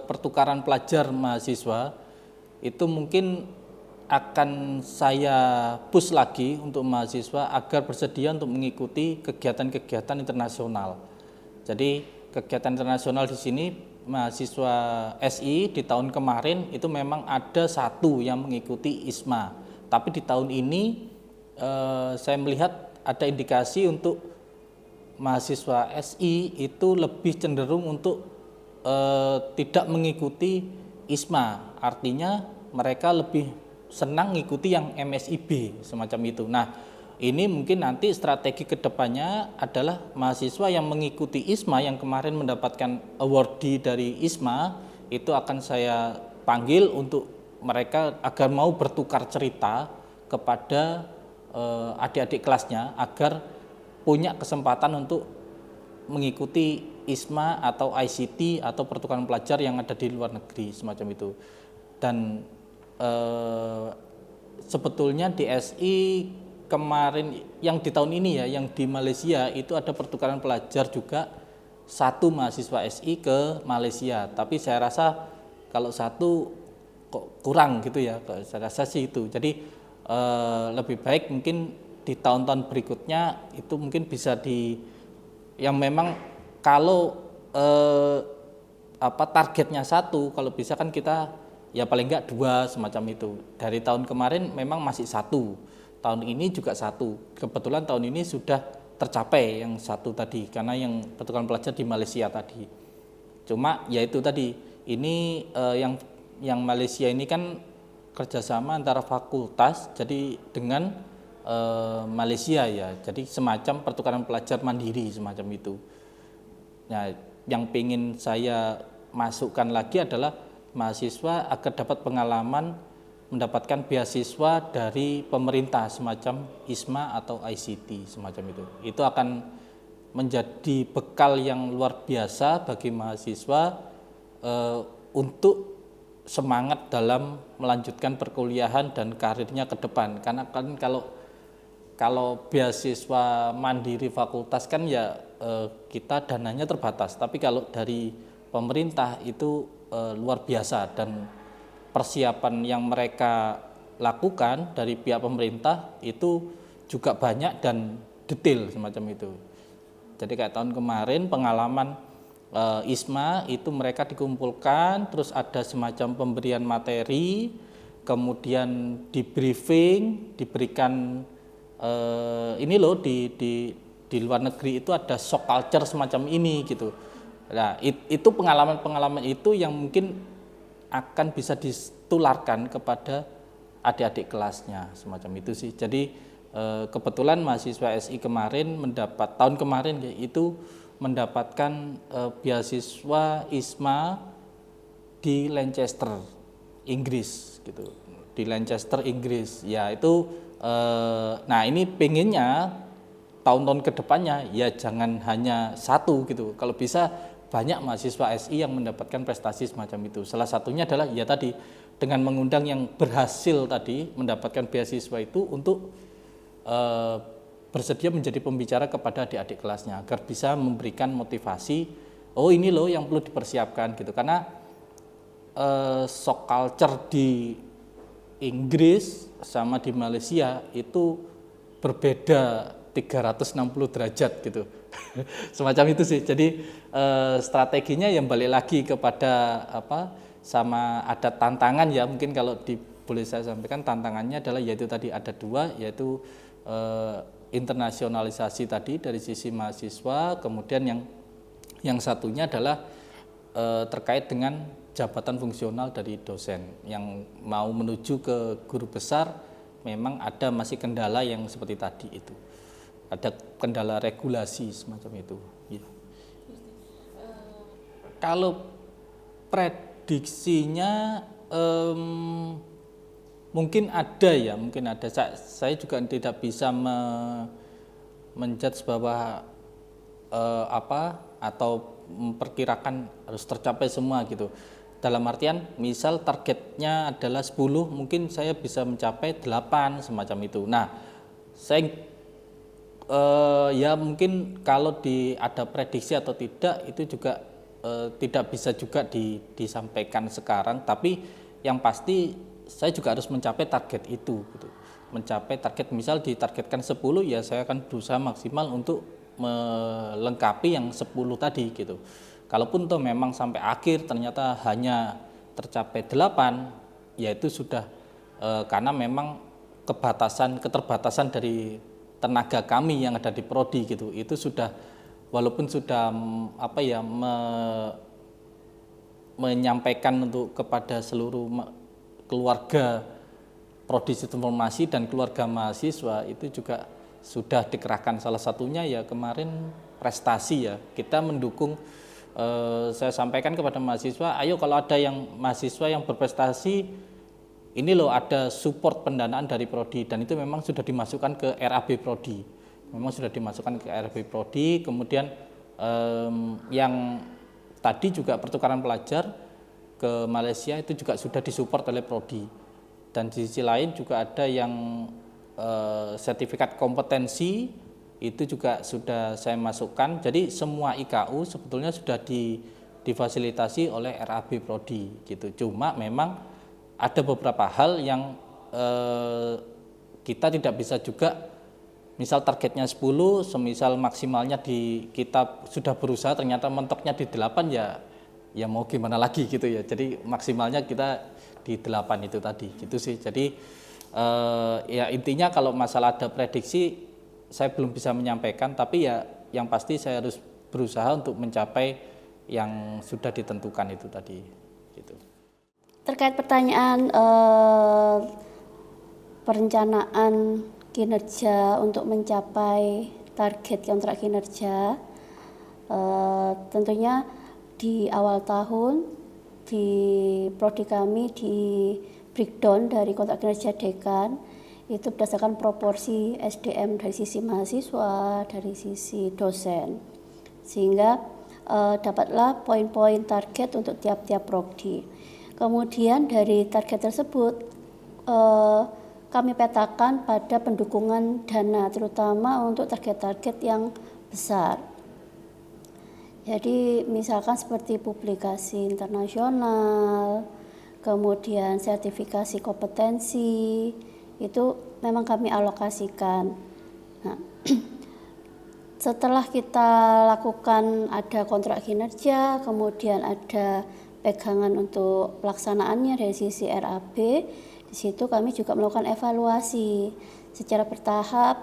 H: pertukaran pelajar mahasiswa, itu mungkin akan saya push lagi untuk mahasiswa agar bersedia untuk mengikuti kegiatan-kegiatan internasional. Jadi kegiatan internasional di sini mahasiswa SI di tahun kemarin itu memang ada 1 yang mengikuti ISMA, tapi di tahun ini saya melihat ada indikasi untuk mahasiswa SI itu lebih cenderung untuk tidak mengikuti ISMA, artinya mereka lebih senang mengikuti yang MSIB semacam itu. Nah, ini mungkin nanti strategi kedepannya adalah mahasiswa yang mengikuti ISMA yang kemarin mendapatkan awardee dari ISMA itu akan saya panggil untuk mereka agar mau bertukar cerita kepada adik-adik kelasnya agar punya kesempatan untuk mengikuti ISMA atau ICT atau pertukaran pelajar yang ada di luar negeri semacam itu. Dan sebetulnya di SI kemarin yang di tahun ini ya, yang di Malaysia itu ada pertukaran pelajar juga 1 mahasiswa SI ke Malaysia, tapi saya rasa kalau 1 kok kurang gitu ya, saya rasa sih itu. Jadi lebih baik mungkin di tahun-tahun berikutnya itu mungkin bisa yang memang kalau targetnya 1, kalau bisa kan kita ya paling enggak 2 semacam itu. Dari tahun kemarin memang masih 1, tahun ini juga 1. Kebetulan tahun ini sudah tercapai yang 1 tadi karena yang pertukaran pelajar di Malaysia tadi. Cuma ya itu tadi, ini yang Malaysia ini kan kerjasama antara fakultas jadi dengan Malaysia ya, jadi semacam pertukaran pelajar mandiri semacam itu. Nah, yang ingin saya masukkan lagi adalah mahasiswa agar dapat pengalaman mendapatkan beasiswa dari pemerintah semacam ISMA atau ICT semacam itu. Itu akan menjadi bekal yang luar biasa bagi mahasiswa untuk semangat dalam melanjutkan perkuliahan dan karirnya ke depan. Karena kan kalau beasiswa mandiri fakultas kan ya kita dananya terbatas, tapi kalau dari pemerintah itu luar biasa, dan persiapan yang mereka lakukan dari pihak pemerintah itu juga banyak dan detail semacam itu. Jadi kayak tahun kemarin pengalaman ISMA itu mereka dikumpulkan, terus ada semacam pemberian materi, kemudian di briefing, diberikan ini loh di luar negeri itu ada shock culture semacam ini gitu. Nah, itu pengalaman-pengalaman itu yang mungkin akan bisa ditularkan kepada adik-adik kelasnya semacam itu sih. Jadi kebetulan mahasiswa SI kemarin tahun kemarin yaitu mendapatkan beasiswa ISMA di Lancaster, Inggris gitu. Di Lancaster, Inggris. Ya itu nah ini pengennya tahun-tahun kedepannya ya jangan hanya 1 gitu. Kalau bisa banyak mahasiswa SI yang mendapatkan prestasi semacam itu. Salah satunya adalah ya tadi dengan mengundang yang berhasil tadi mendapatkan beasiswa itu untuk bersedia menjadi pembicara kepada adik-adik kelasnya agar bisa memberikan motivasi, oh ini loh yang perlu dipersiapkan gitu. Karena shock culture di Inggris sama di Malaysia itu berbeda 360 derajat gitu. Semacam itu sih. Jadi strateginya yang balik lagi kepada sama ada tantangan ya, mungkin kalau boleh saya sampaikan tantangannya adalah yaitu tadi ada 2, yaitu internasionalisasi tadi dari sisi mahasiswa, kemudian yang satunya adalah terkait dengan jabatan fungsional dari dosen yang mau menuju ke guru besar. Memang ada masih kendala yang seperti tadi itu, ada kendala regulasi semacam itu ya. Kalau prediksinya mungkin ada ya, mungkin ada. Saya juga tidak bisa menjudge bahwa atau memperkirakan harus tercapai semua gitu. Dalam artian misal targetnya adalah 10, mungkin saya bisa mencapai 8 semacam itu. Nah, saya ya mungkin kalau ada prediksi atau tidak itu juga tidak bisa juga disampaikan sekarang, tapi yang pasti saya juga harus mencapai target itu gitu. Mencapai target, misal ditargetkan 10 ya saya akan berusaha maksimal untuk melengkapi yang 10 tadi gitu. Kalaupun toh memang sampai akhir ternyata hanya tercapai 8, ya itu sudah karena memang keterbatasan dari tenaga kami yang ada di prodi gitu. Itu sudah, walaupun sudah menyampaikan untuk kepada seluruh keluarga prodi sistem informasi dan keluarga mahasiswa, itu juga sudah dikerahkan. Salah satunya ya kemarin prestasi ya, kita mendukung. Saya sampaikan kepada mahasiswa, ayo kalau ada yang mahasiswa yang berprestasi, ini loh ada support pendanaan dari prodi, dan itu memang sudah dimasukkan ke RAB prodi. Memang sudah dimasukkan ke RAB prodi. Kemudian yang tadi juga pertukaran pelajar ke Malaysia itu juga sudah disupport oleh prodi. Dan di sisi lain juga ada yang sertifikat kompetensi itu juga sudah saya masukkan. Jadi semua IKU sebetulnya sudah difasilitasi oleh RAB prodi gitu. Cuma memang ada beberapa hal yang kita tidak bisa juga, misal targetnya 10, semisal maksimalnya kita sudah berusaha ternyata mentoknya di 8, ya ya mau gimana lagi gitu ya. Jadi maksimalnya kita di 8 itu tadi gitu sih. Jadi ya intinya kalau masalah ada prediksi saya belum bisa menyampaikan, tapi ya yang pasti saya harus berusaha untuk mencapai yang sudah ditentukan itu tadi gitu.
I: Terkait pertanyaan perencanaan kinerja untuk mencapai target kontrak kinerja, tentunya di awal tahun di prodi kami di breakdown dari kontrak kinerja dekan itu berdasarkan proporsi SDM dari sisi mahasiswa, dari sisi dosen, sehingga dapatlah poin-poin target untuk tiap-tiap prodi. Kemudian dari target tersebut kami petakan pada pendukungan dana, terutama untuk target-target yang besar. Jadi misalkan seperti publikasi internasional, kemudian sertifikasi kompetensi, itu memang kami alokasikan. Nah, setelah kita lakukan ada kontrak kinerja, kemudian ada pegangan untuk pelaksanaannya dari sisi RAB, di situ kami juga melakukan evaluasi secara bertahap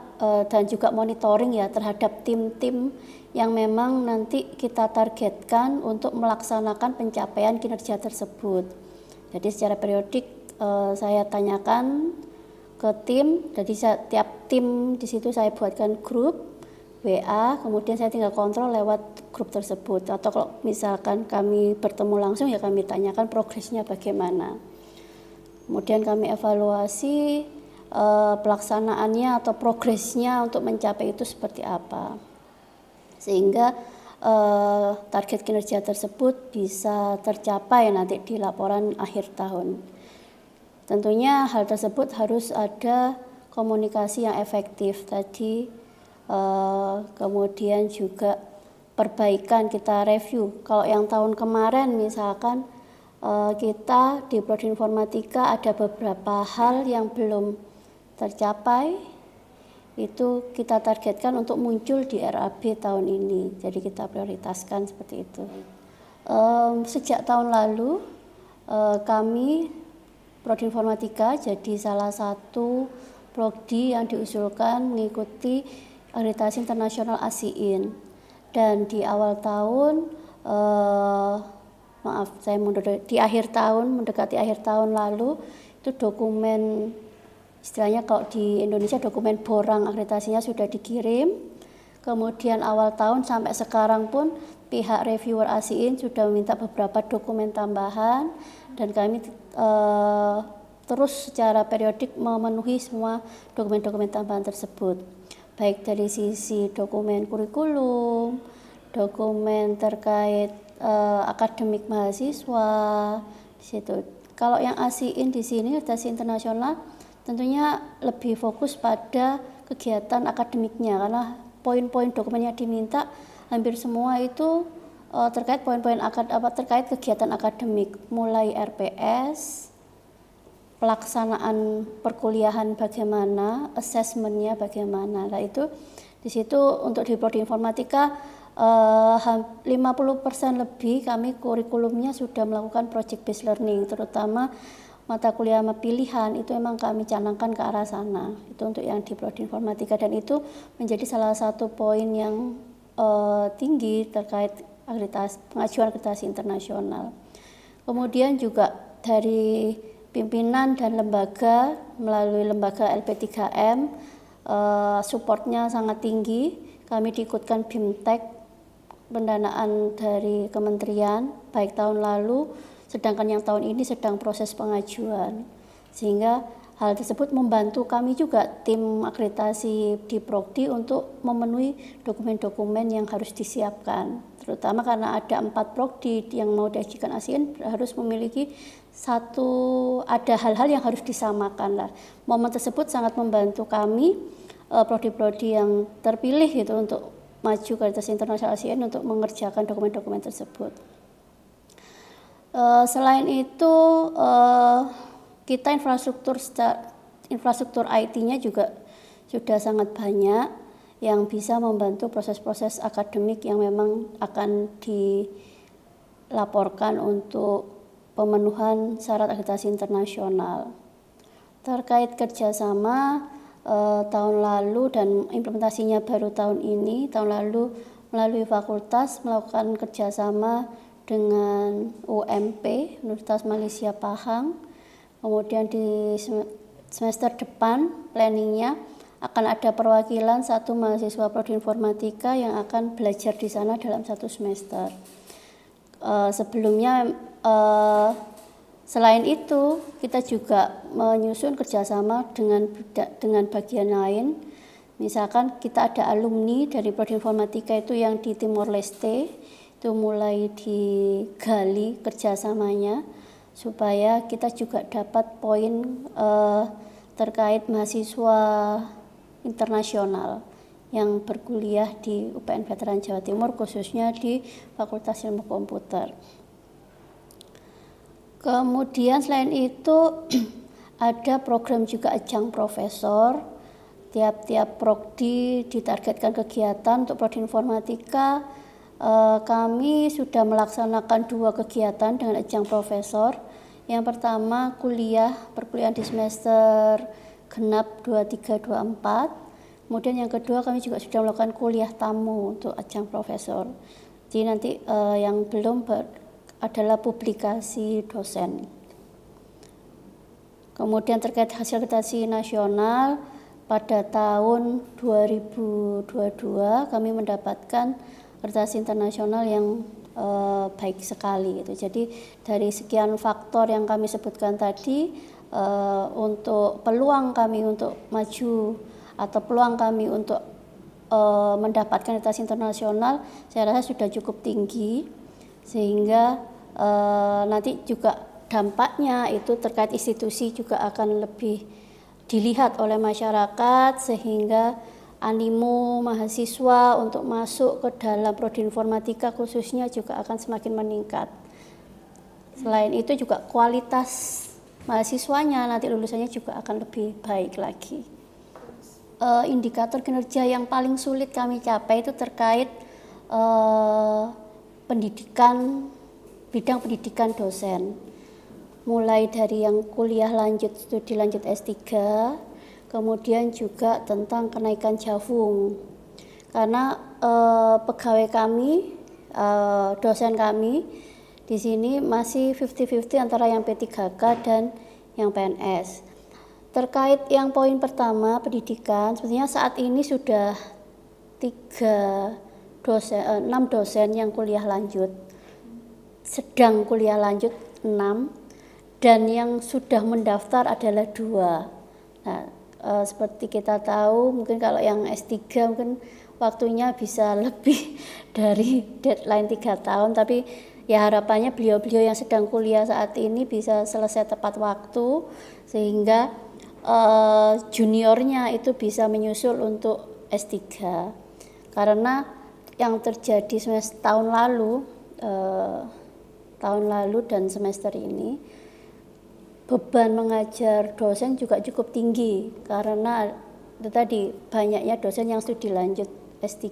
I: dan juga monitoring ya terhadap tim-tim yang memang nanti kita targetkan untuk melaksanakan pencapaian kinerja tersebut. Jadi secara periodik saya tanyakan ke tim, jadi tiap tim di situ saya buatkan grup WA, kemudian saya tinggal kontrol lewat grup tersebut. Atau kalau misalkan kami bertemu langsung ya kami tanyakan progresnya bagaimana. Kemudian kami evaluasi pelaksanaannya atau progresnya untuk mencapai itu seperti apa. Sehingga target kinerja tersebut bisa tercapai nanti di laporan akhir tahun. Tentunya hal tersebut harus ada komunikasi yang efektif tadi, kemudian juga perbaikan kita review. Kalau yang tahun kemarin misalkan kita di Prodi Informatika ada beberapa hal yang belum tercapai, itu kita targetkan untuk muncul di RAB tahun ini. Jadi kita prioritaskan seperti itu. Sejak tahun lalu kami Prodi Informatika jadi salah satu prodi yang diusulkan mengikuti akreditasi internasional ASIIN. Dan di awal tahun, di akhir tahun, mendekati akhir tahun lalu, itu dokumen, istilahnya kalau di Indonesia dokumen borang akreditasinya sudah dikirim. Kemudian awal tahun sampai sekarang pun pihak reviewer ASIIN sudah meminta beberapa dokumen tambahan dan kami terus secara periodik memenuhi semua dokumen-dokumen tambahan tersebut, baik dari sisi dokumen kurikulum, dokumen terkait akademik mahasiswa di situ. Kalau yang ASIIN di sini akreditasi internasional tentunya lebih fokus pada kegiatan akademiknya, karena poin-poin dokumen yang diminta hampir semua itu terkait poin-poin terkait kegiatan akademik, mulai RPS, pelaksanaan perkuliahan bagaimana, asesmennya bagaimana. Nah itu di situ untuk di Prodi Informatika 50% lebih kami kurikulumnya sudah melakukan project based learning, terutama mata kuliah pilihan itu memang kami canangkan ke arah sana. Itu untuk yang di Prodi Informatika dan itu menjadi salah satu poin yang tinggi terkait pengajuan akreditasi internasional. Kemudian juga dari pimpinan dan lembaga melalui lembaga LP3M supportnya sangat tinggi. Kami diikutkan BIMTEK pendanaan dari kementerian baik tahun lalu, sedangkan yang tahun ini sedang proses pengajuan, sehingga hal tersebut membantu kami juga tim akreditasi di Prodi untuk memenuhi dokumen-dokumen yang harus disiapkan, terutama karena ada 4 Prodi yang mau diajukan ASIIN harus memiliki ada hal-hal yang harus disamakan lah. Momen tersebut sangat membantu kami prodi-prodi yang terpilih gitu untuk maju ke akreditasi internasional ASIIN untuk mengerjakan dokumen-dokumen tersebut. Selain itu kita infrastruktur IT-nya juga sudah sangat banyak yang bisa membantu proses-proses akademik yang memang akan laporkan untuk pemenuhan syarat akreditasi internasional. Terkait kerjasama tahun lalu dan implementasinya baru tahun ini, tahun lalu melalui fakultas melakukan kerjasama dengan UMP, Universitas Malaysia Pahang. Kemudian di semester depan planningnya akan ada perwakilan satu mahasiswa prodi informatika yang akan belajar di sana dalam satu semester. Sebelumnya selain itu kita juga menyusun kerjasama dengan bagian lain. Misalkan kita ada alumni dari prodi informatika itu yang di Timor Leste, itu mulai digali kerjasamanya supaya kita juga dapat poin terkait mahasiswa internasional yang berkuliah di UPN Veteran Jawa Timur, khususnya di Fakultas Ilmu Komputer. Kemudian selain itu ada program juga ajang profesor. Tiap-tiap prodi ditargetkan kegiatan. Untuk prodi informatika kami sudah melaksanakan 2 kegiatan dengan ajang profesor. Yang pertama perkuliahan di semester genap 23-24. Kemudian yang kedua kami juga sudah melakukan kuliah tamu untuk ajang profesor. Jadi nanti yang belum adalah publikasi dosen. Kemudian terkait hasil akreditasi nasional, pada tahun 2022 kami mendapatkan akreditasi internasional yang baik sekali. Jadi dari sekian faktor yang kami sebutkan tadi, untuk peluang kami untuk maju atau peluang kami untuk mendapatkan akreditasi internasional saya rasa sudah cukup tinggi, sehingga nanti juga dampaknya itu terkait institusi juga akan lebih dilihat oleh masyarakat, sehingga animo mahasiswa untuk masuk ke dalam prodi informatika khususnya juga akan semakin meningkat. Selain itu juga kualitas mahasiswanya nanti lulusannya juga akan lebih baik lagi. Indikator kinerja yang paling sulit kami capai itu terkait bidang pendidikan dosen. Mulai dari yang kuliah lanjut, studi lanjut S3, kemudian juga tentang kenaikan jafung. Karena pegawai kami, dosen kami di sini masih 50-50 antara yang P3K dan yang PNS. Terkait yang poin pertama pendidikan, sebenarnya saat ini sudah 6 dosen yang kuliah lanjut, sedang kuliah lanjut 6, dan yang sudah mendaftar adalah 2. Nah, seperti kita tahu, mungkin kalau yang S3 mungkin waktunya bisa lebih dari deadline 3 tahun, tapi ya harapannya beliau-beliau yang sedang kuliah saat ini bisa selesai tepat waktu, sehingga juniornya itu bisa menyusul untuk S3. Karena yang terjadi semester tahun lalu dan semester ini, beban mengajar dosen juga cukup tinggi karena itu tadi banyaknya dosen yang studi lanjut S3.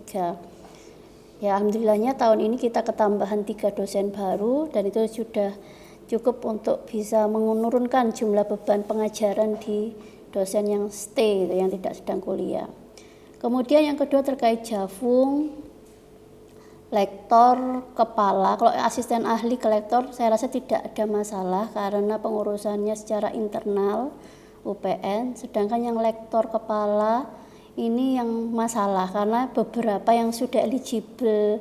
I: Ya, alhamdulillahnya tahun ini kita ketambahan 3 dosen baru, dan itu sudah cukup untuk bisa menurunkan jumlah beban pengajaran di dosen yang stay, yang tidak sedang kuliah. Kemudian yang kedua terkait jafung, lektor, kepala. Kalau asisten ahli ke lektor saya rasa tidak ada masalah karena pengurusannya secara internal UPN, sedangkan yang lektor kepala ini yang masalah karena beberapa yang sudah eligible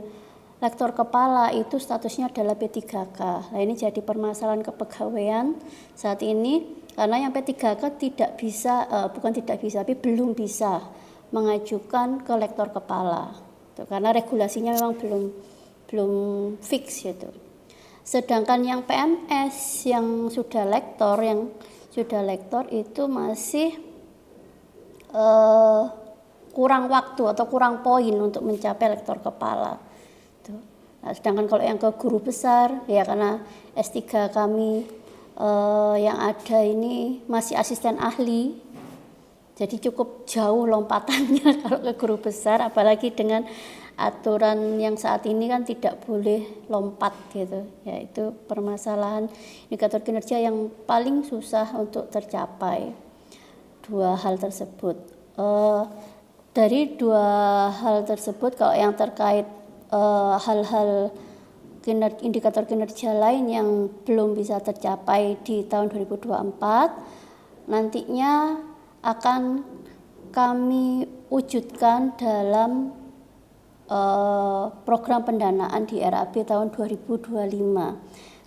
I: lektor kepala itu statusnya adalah P3K. Nah, ini jadi permasalahan kepegawaian saat ini karena yang P3K tapi belum bisa mengajukan ke lektor kepala. Karena regulasinya memang belum fix gitu. Sedangkan yang PNS yang sudah lektor itu masih kurang waktu atau kurang poin untuk mencapai lektor kepala. Nah, sedangkan kalau yang ke guru besar ya karena S3 kami yang ada ini masih asisten ahli, Jadi cukup jauh lompatannya kalau ke guru besar, apalagi dengan aturan yang saat ini kan tidak boleh lompat gitu. Yaitu permasalahan indikator kinerja yang paling susah untuk tercapai. Dua hal tersebut. Dari dua hal tersebut, kalau yang terkait hal-hal indikator kinerja lain yang belum bisa tercapai di tahun 2024, nantinya akan kami wujudkan dalam program pendanaan di RAB tahun 2025.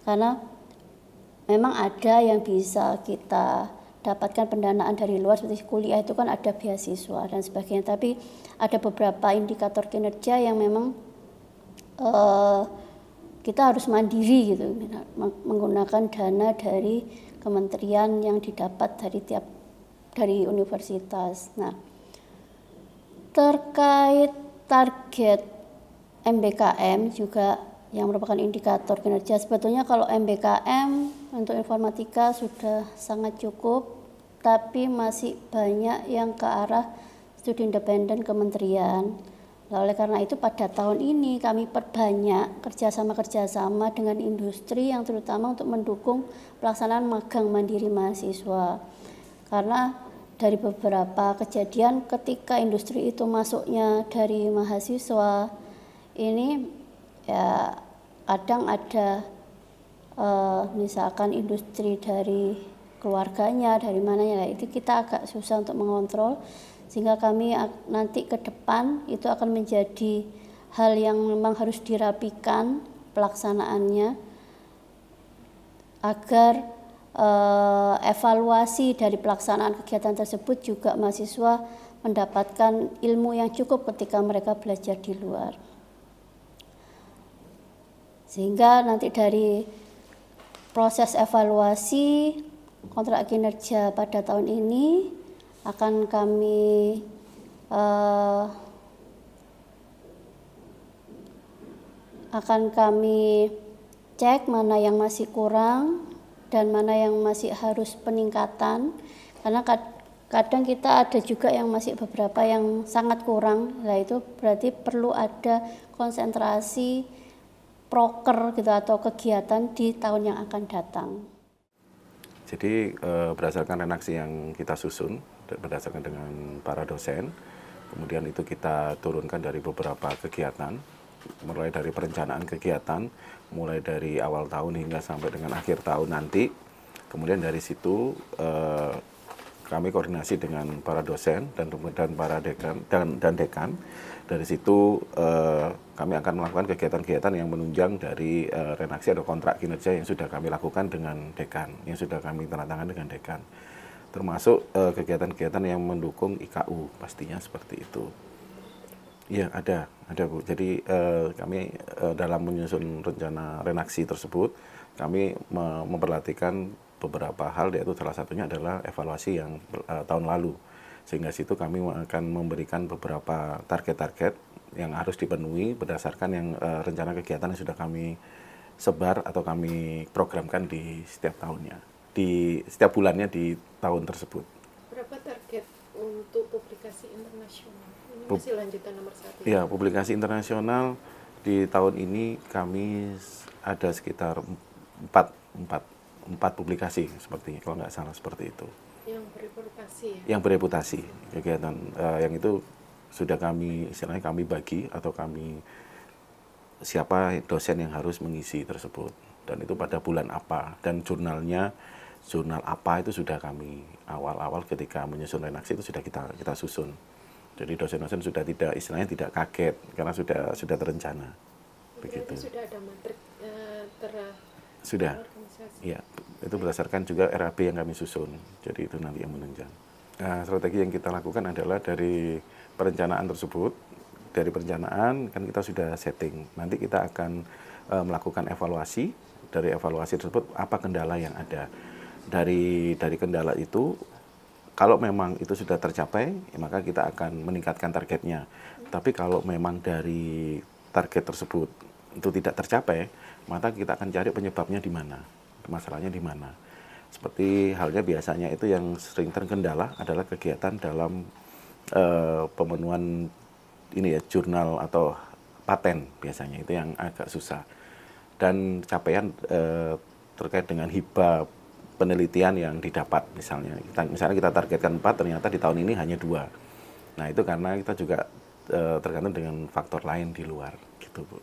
I: Karena memang ada yang bisa kita dapatkan pendanaan dari luar, seperti kuliah itu kan ada beasiswa dan sebagainya, tapi ada beberapa indikator kinerja yang memang kita harus mandiri gitu, menggunakan dana dari kementerian yang didapat dari universitas. Nah, terkait target MBKM juga yang merupakan indikator kinerja, sebetulnya kalau MBKM untuk informatika sudah sangat cukup, tapi masih banyak yang ke arah studi independen kementerian. Nah, oleh karena itu pada tahun ini kami perbanyak kerjasama dengan industri yang terutama untuk mendukung pelaksanaan magang mandiri mahasiswa. Karena dari beberapa kejadian ketika industri itu masuknya dari mahasiswa, ini ya kadang ada misalkan industri dari keluarganya, dari mananya, itu kita agak susah untuk mengontrol, sehingga kami nanti ke depan itu akan menjadi hal yang memang harus dirapikan pelaksanaannya agar evaluasi dari pelaksanaan kegiatan tersebut juga mahasiswa mendapatkan ilmu yang cukup ketika mereka belajar di luar. Sehingga nanti dari proses evaluasi kontrak kinerja pada tahun ini akan kami cek mana yang masih kurang dan mana yang masih harus peningkatan, karena kadang kita ada juga yang masih beberapa yang sangat kurang. Nah, itu berarti perlu ada konsentrasi proker gitu atau kegiatan di tahun yang akan datang.
J: Jadi berdasarkan redaksi yang kita susun, berdasarkan dengan para dosen, kemudian itu kita turunkan dari beberapa kegiatan, mulai dari perencanaan kegiatan, mulai dari awal tahun hingga sampai dengan akhir tahun nanti. Kemudian dari situ kami koordinasi dengan para dosen dan para dekan. Dari situ kami akan melakukan kegiatan-kegiatan yang menunjang dari redaksi atau kontrak kinerja yang sudah kami lakukan dengan dekan, yang sudah kami tanda tangan dengan dekan. Termasuk kegiatan-kegiatan yang mendukung IKU, pastinya seperti itu. Iya, ada Bu. Jadi kami dalam menyusun rencana redaksi tersebut, kami memperhatikan beberapa hal, yaitu salah satunya adalah evaluasi yang tahun lalu. Sehingga situ kami akan memberikan beberapa target-target yang harus dipenuhi berdasarkan yang rencana kegiatan yang sudah kami sebar atau kami programkan di setiap tahunnya, di setiap bulannya di tahun tersebut.
C: Berapa target untuk publikasi internasional? Ini masih lanjutan nomor 1.
J: Ya, publikasi internasional di tahun ini kami ada sekitar 4 publikasi sepertinya, kalau nggak salah seperti itu.
C: Yang bereputasi ya? Yang
J: bereputasi, kegiatan yang itu sudah kami, istilahnya kami bagi atau kami siapa dosen yang harus mengisi tersebut, dan itu pada bulan apa, dan jurnal apa itu sudah kami awal-awal ketika menyusun redaksi itu sudah kita susun. Jadi dosen-dosen sudah istilahnya tidak kaget karena sudah terencana. Begitu.
C: Berarti sudah ada matrik
J: sudah. Iya, itu berdasarkan juga RAB yang kami susun. Jadi itu nanti yang menunjang. Nah, strategi yang kita lakukan adalah dari perencanaan tersebut. Dari perencanaan kan kita sudah setting. Nanti kita akan melakukan evaluasi. Dari evaluasi tersebut apa kendala yang ada. Dari kendala itu, kalau memang itu sudah tercapai, maka kita akan meningkatkan targetnya. Tapi kalau memang dari target tersebut itu tidak tercapai, maka kita akan cari penyebabnya di mana, masalahnya di mana. Seperti halnya biasanya itu yang sering terkendala adalah kegiatan dalam pemenuhan ini ya, jurnal atau paten biasanya itu yang agak susah. Dan capaian terkait dengan hibah penelitian yang didapat misalnya kita targetkan 4, ternyata di tahun ini hanya 2. Nah itu karena kita juga tergantung dengan faktor lain di luar gitu Bu.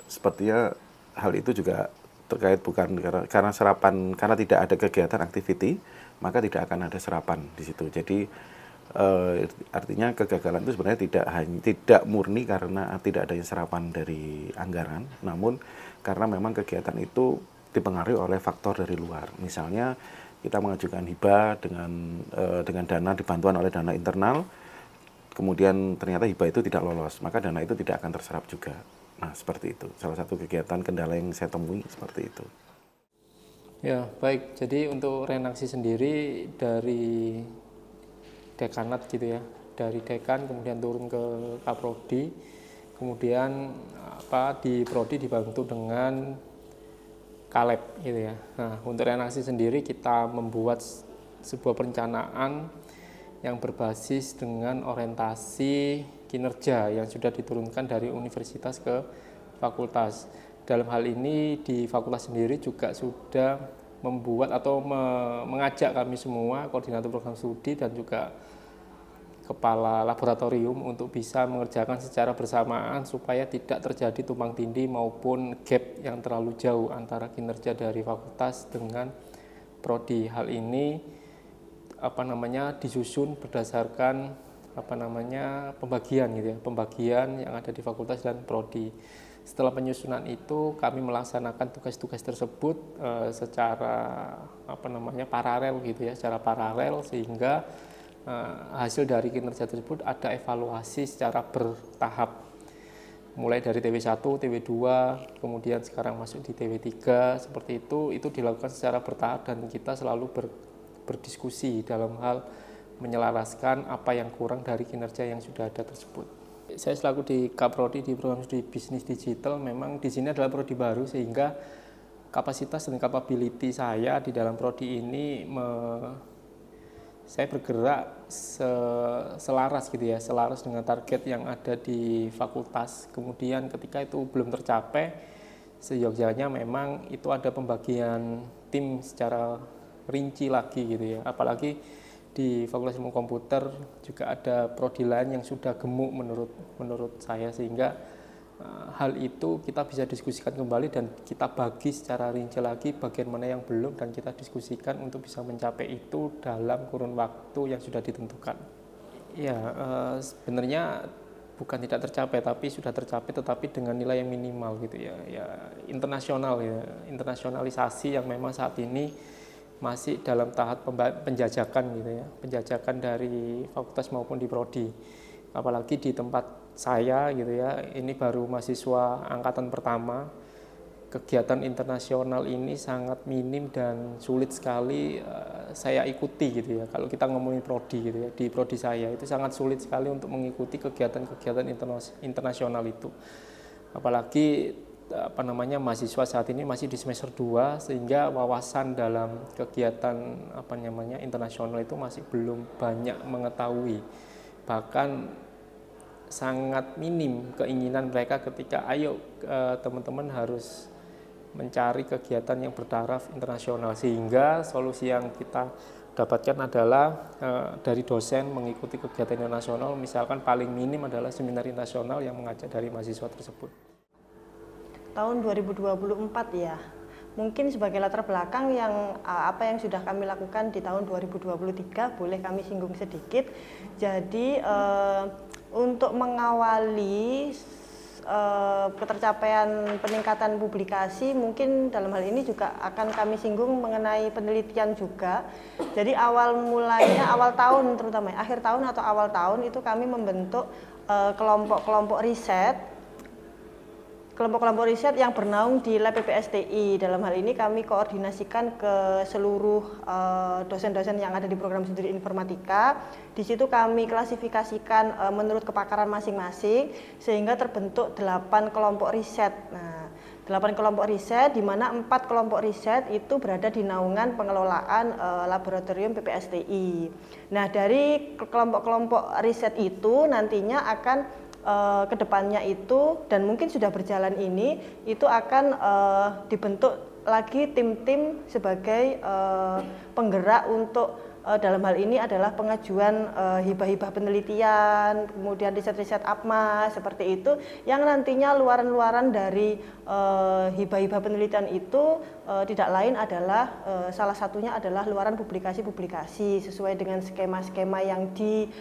J: Sepertinya hal itu juga terkait bukan karena serapan, karena tidak ada kegiatan activity maka tidak akan ada serapan di situ. Jadi artinya kegagalan itu sebenarnya tidak murni karena tidak adanya serapan dari anggaran, namun karena memang kegiatan itu dipengaruhi oleh faktor dari luar. Misalnya kita mengajukan hibah dengan dana dibantuan oleh dana internal, kemudian ternyata hibah itu tidak lolos, maka dana itu tidak akan terserap juga. Nah seperti itu, salah satu kegiatan kendala yang saya temui seperti itu.
D: Ya baik, jadi untuk renaksi sendiri dari dekanat gitu ya, dari dekan kemudian turun ke Kaprodi, kemudian di Prodi dibantu dengan Kaleb gitu ya. Nah, untuk renaksi sendiri kita membuat sebuah perencanaan yang berbasis dengan orientasi kinerja yang sudah diturunkan dari universitas ke fakultas. Dalam hal ini di fakultas sendiri juga sudah membuat atau mengajak kami semua, koordinator program studi dan juga kepala laboratorium untuk bisa mengerjakan secara bersamaan supaya tidak terjadi tumpang tindih maupun gap yang terlalu jauh antara kinerja dari fakultas dengan prodi. Hal ini disusun berdasarkan pembagian gitu ya, pembagian yang ada di fakultas dan prodi. Setelah penyusunan itu kami melaksanakan tugas-tugas tersebut secara paralel gitu ya, secara paralel sehingga hasil dari kinerja tersebut ada evaluasi secara bertahap, mulai dari TW1, TW2, kemudian sekarang masuk di TW3 seperti itu dilakukan secara bertahap dan kita selalu berdiskusi dalam hal menyelaraskan apa yang kurang dari kinerja yang sudah ada tersebut. Saya selaku di Kaprodi di program studi bisnis digital, memang di sini adalah prodi baru sehingga kapasitas dan capability saya di dalam prodi ini saya bergerak selaras gitu ya, selaras dengan target yang ada di fakultas. Kemudian ketika itu belum tercapai, seyogyanya memang itu ada pembagian tim secara rinci lagi gitu ya. Apalagi di Fakultas Ilmu Komputer juga ada prodi lain yang sudah gemuk menurut saya, sehingga hal itu kita bisa diskusikan kembali dan kita bagi secara rinci lagi bagian mana yang belum dan kita diskusikan untuk bisa mencapai itu dalam kurun waktu yang sudah ditentukan. Ya, sebenarnya bukan tidak tercapai tapi sudah tercapai tetapi dengan nilai yang minimal gitu ya. Ya internasional ya, internasionalisasi yang memang saat ini masih dalam tahap penjajakan gitu ya, penjajakan dari fakultas maupun di prodi. Apalagi di tempat saya gitu ya, ini baru mahasiswa angkatan pertama, kegiatan internasional ini sangat minim dan sulit sekali saya ikuti gitu ya. Kalau kita ngomongin prodi gitu ya, di prodi saya itu sangat sulit sekali untuk mengikuti kegiatan-kegiatan internasional itu. Apalagi mahasiswa saat ini masih di semester 2 sehingga wawasan dalam kegiatan internasional itu masih belum banyak mengetahui. Bahkan sangat minim keinginan mereka ketika ayo teman-teman harus mencari kegiatan yang bertaraf internasional, sehingga solusi yang kita dapatkan adalah dari dosen mengikuti kegiatan internasional, misalkan paling minim adalah seminar internasional yang mengajak dari mahasiswa tersebut.
K: Tahun 2024 ya, mungkin sebagai latar belakang yang apa yang sudah kami lakukan di tahun 2023 boleh kami singgung sedikit. Jadi untuk mengawali ketercapaian peningkatan publikasi, mungkin dalam hal ini juga akan kami singgung mengenai penelitian juga. Jadi awal tahun terutama akhir tahun atau awal tahun itu kami membentuk kelompok-kelompok riset yang bernaung di Lab PPSTI. Dalam hal ini kami koordinasikan ke seluruh dosen-dosen yang ada di program studi informatika. Di situ kami klasifikasikan menurut kepakaran masing-masing sehingga terbentuk 8 kelompok riset. Nah, 8 kelompok riset, di mana 4 kelompok riset itu berada di naungan pengelolaan laboratorium PPSTI. Nah, dari kelompok-kelompok riset itu nantinya akan kedepannya itu, dan mungkin sudah berjalan ini, itu akan dibentuk lagi tim-tim sebagai penggerak untuk dalam hal ini adalah pengajuan hibah-hibah penelitian, kemudian riset-riset APMA seperti itu, yang nantinya luaran-luaran dari hibah-hibah penelitian itu tidak lain adalah salah satunya adalah luaran publikasi-publikasi sesuai dengan skema-skema yang dicapai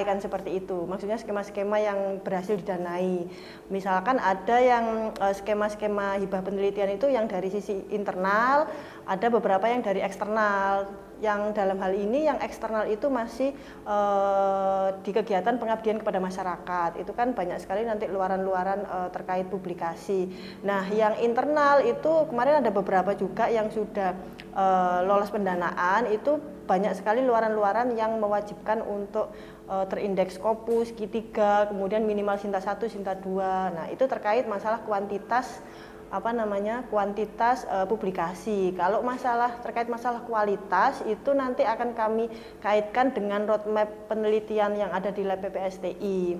K: kan seperti itu. Maksudnya skema-skema yang berhasil didanai. Misalkan ada yang skema-skema hibah penelitian itu yang dari sisi internal, ada beberapa yang dari eksternal. Yang dalam hal ini yang eksternal itu masih di kegiatan pengabdian kepada masyarakat. Itu kan banyak sekali nanti luaran-luaran terkait publikasi. Nah, yang internal itu kemarin ada beberapa juga yang sudah lolos pendanaan, itu banyak sekali luaran-luaran yang mewajibkan untuk terindeks Scopus, Q3, kemudian minimal Sinta 1, Sinta 2. Nah, itu terkait masalah kuantitas publikasi. Kalau terkait masalah kualitas itu nanti akan kami kaitkan dengan roadmap penelitian yang ada di Lab PPSTI.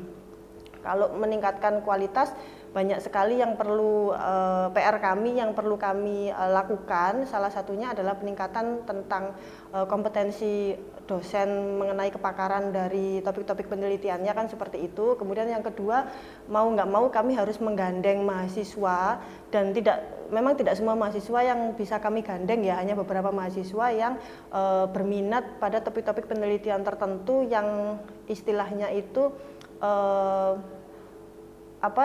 K: Kalau meningkatkan kualitas, banyak sekali yang perlu PR kami yang perlu kami lakukan. Salah satunya adalah peningkatan tentang kompetensi dosen mengenai kepakaran dari topik-topik penelitiannya kan seperti itu. Kemudian yang kedua, mau nggak mau kami harus menggandeng mahasiswa, dan memang tidak semua mahasiswa yang bisa kami gandeng ya, hanya beberapa mahasiswa yang berminat pada topik-topik penelitian tertentu yang istilahnya itu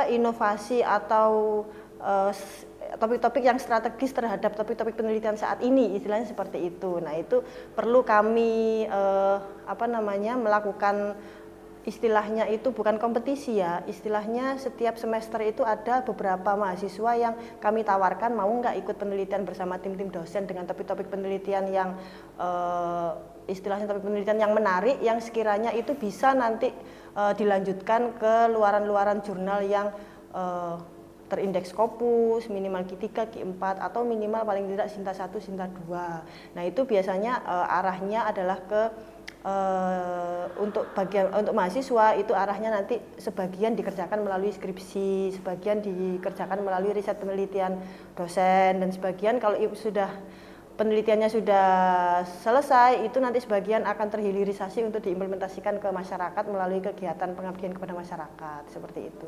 K: inovasi atau topik-topik yang strategis terhadap topik-topik penelitian saat ini, istilahnya seperti itu. Nah, itu perlu kami melakukan, istilahnya itu bukan kompetisi ya, istilahnya setiap semester itu ada beberapa mahasiswa yang kami tawarkan mau nggak ikut penelitian bersama tim-tim dosen dengan topik-topik penelitian yang istilahnya topik penelitian yang menarik, yang sekiranya itu bisa nanti dilanjutkan ke luaran-luaran jurnal yang terindeks Scopus, minimal Q3, Q4, atau minimal paling tidak Sinta 1, Sinta 2. Nah, itu biasanya arahnya adalah ke untuk mahasiswa itu arahnya nanti sebagian dikerjakan melalui skripsi, sebagian dikerjakan melalui riset penelitian dosen, dan sebagian kalau sudah penelitiannya sudah selesai, itu nanti sebagian akan terhilirisasi untuk diimplementasikan ke masyarakat melalui kegiatan pengabdian kepada masyarakat, seperti itu.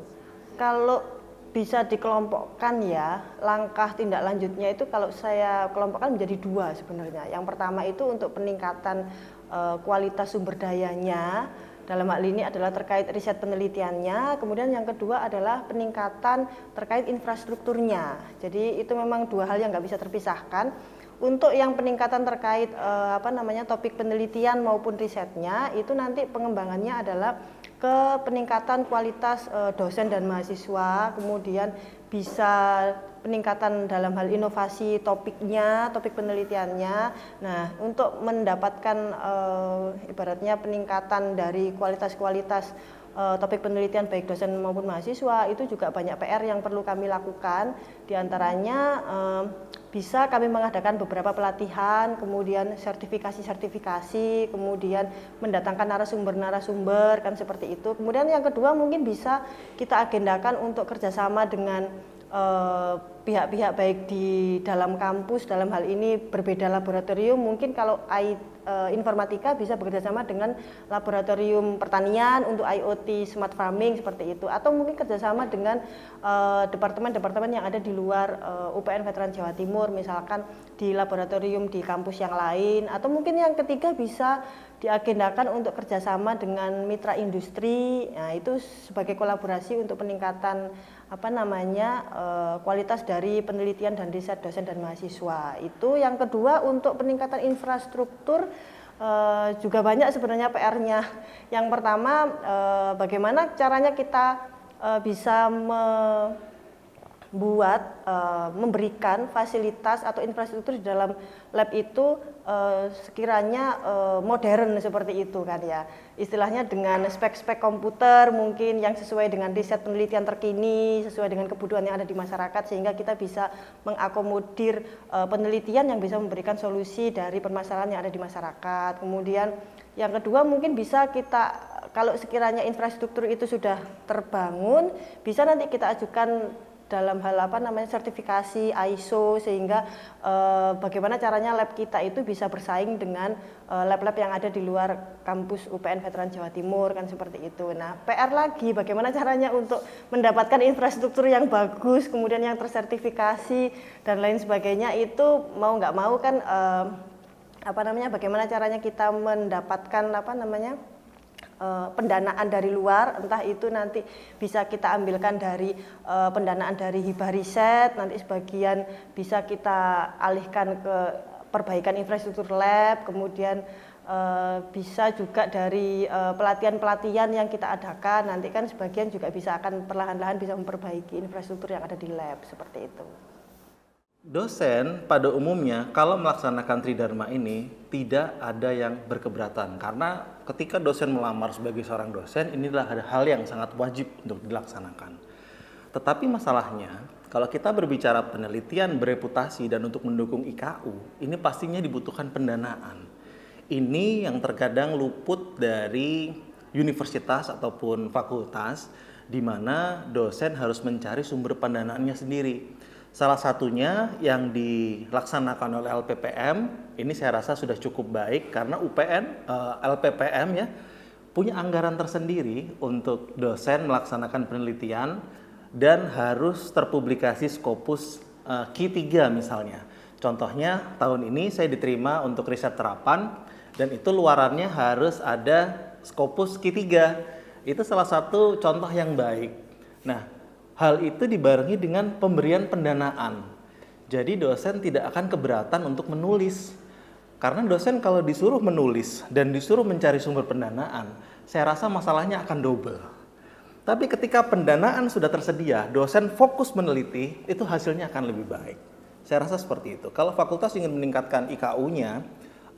K: Kalau bisa dikelompokkan ya, langkah tindak lanjutnya itu kalau saya kelompokkan menjadi 2 sebenarnya. Yang pertama itu untuk peningkatan kualitas sumber dayanya, dalam hal ini adalah terkait riset penelitiannya. Kemudian yang kedua adalah peningkatan terkait infrastrukturnya. Jadi itu memang 2 hal yang nggak bisa terpisahkan. Untuk yang peningkatan terkait topik penelitian maupun risetnya, itu nanti pengembangannya adalah ke peningkatan kualitas dosen dan mahasiswa, kemudian bisa peningkatan dalam hal inovasi topiknya, topik penelitiannya. Nah, untuk mendapatkan ibaratnya peningkatan dari kualitas-kualitas topik penelitian baik dosen maupun mahasiswa, itu juga banyak PR yang perlu kami lakukan. Di antaranya bisa kami mengadakan beberapa pelatihan, kemudian sertifikasi-sertifikasi, kemudian mendatangkan narasumber-narasumber, kan seperti itu. Kemudian yang kedua mungkin bisa kita agendakan untuk kerjasama dengan pihak-pihak baik di dalam kampus, dalam hal ini berbeda laboratorium. Mungkin kalau informatika bisa bekerjasama dengan laboratorium pertanian untuk IoT smart farming seperti itu, atau mungkin kerjasama dengan departemen-departemen yang ada di luar UPN Veteran Jawa Timur, misalkan di laboratorium di kampus yang lain, atau mungkin yang ketiga bisa diagendakan untuk kerjasama dengan mitra industri. Nah, itu sebagai kolaborasi untuk peningkatan kualitas dari penelitian dan riset dosen dan mahasiswa. Itu yang kedua. Untuk peningkatan infrastruktur juga banyak sebenarnya PR-nya. Yang pertama, bagaimana caranya kita bisa memberikan fasilitas atau infrastruktur di dalam lab itu sekiranya modern seperti itu kan ya. Istilahnya dengan spek-spek komputer mungkin yang sesuai dengan riset penelitian terkini, sesuai dengan kebutuhan yang ada di masyarakat, sehingga kita bisa mengakomodir penelitian yang bisa memberikan solusi dari permasalahan yang ada di masyarakat. Kemudian yang kedua mungkin bisa kita, kalau sekiranya infrastruktur itu sudah terbangun, bisa nanti kita ajukan dalam hal sertifikasi ISO, sehingga bagaimana caranya lab kita itu bisa bersaing dengan lab-lab yang ada di luar kampus UPN Veteran Jawa Timur kan seperti itu. Nah, PR lagi bagaimana caranya untuk mendapatkan infrastruktur yang bagus, kemudian yang tersertifikasi dan lain sebagainya, itu mau nggak mau kan bagaimana caranya kita mendapatkan pendanaan dari luar, entah itu nanti bisa kita ambilkan dari pendanaan dari hibah riset, nanti sebagian bisa kita alihkan ke perbaikan infrastruktur lab, kemudian bisa juga dari pelatihan-pelatihan yang kita adakan, nanti kan sebagian juga bisa akan perlahan-lahan bisa memperbaiki infrastruktur yang ada di lab, seperti itu.
H: Dosen pada umumnya kalau melaksanakan Tridharma ini tidak ada yang berkeberatan, karena ketika dosen melamar sebagai seorang dosen, inilah hal yang sangat wajib untuk dilaksanakan. Tetapi masalahnya kalau kita berbicara penelitian bereputasi dan untuk mendukung IKU, ini pastinya dibutuhkan pendanaan. Ini yang terkadang luput dari universitas ataupun fakultas, di mana dosen harus mencari sumber pendanaannya sendiri. Salah satunya yang dilaksanakan oleh LPPM, ini saya rasa sudah cukup baik karena LPPM ya punya anggaran tersendiri untuk dosen melaksanakan penelitian dan harus terpublikasi Scopus Q3 misalnya. Contohnya tahun ini saya diterima untuk riset terapan dan itu luarannya harus ada Scopus Q3. Itu salah satu contoh yang baik. Nah, hal itu dibarengi dengan pemberian pendanaan. Jadi dosen tidak akan keberatan untuk menulis. Karena dosen kalau disuruh menulis dan disuruh mencari sumber pendanaan, saya rasa masalahnya akan double. Tapi ketika pendanaan sudah tersedia, dosen fokus meneliti, itu hasilnya akan lebih baik. Saya rasa seperti itu. Kalau fakultas ingin meningkatkan IKU-nya,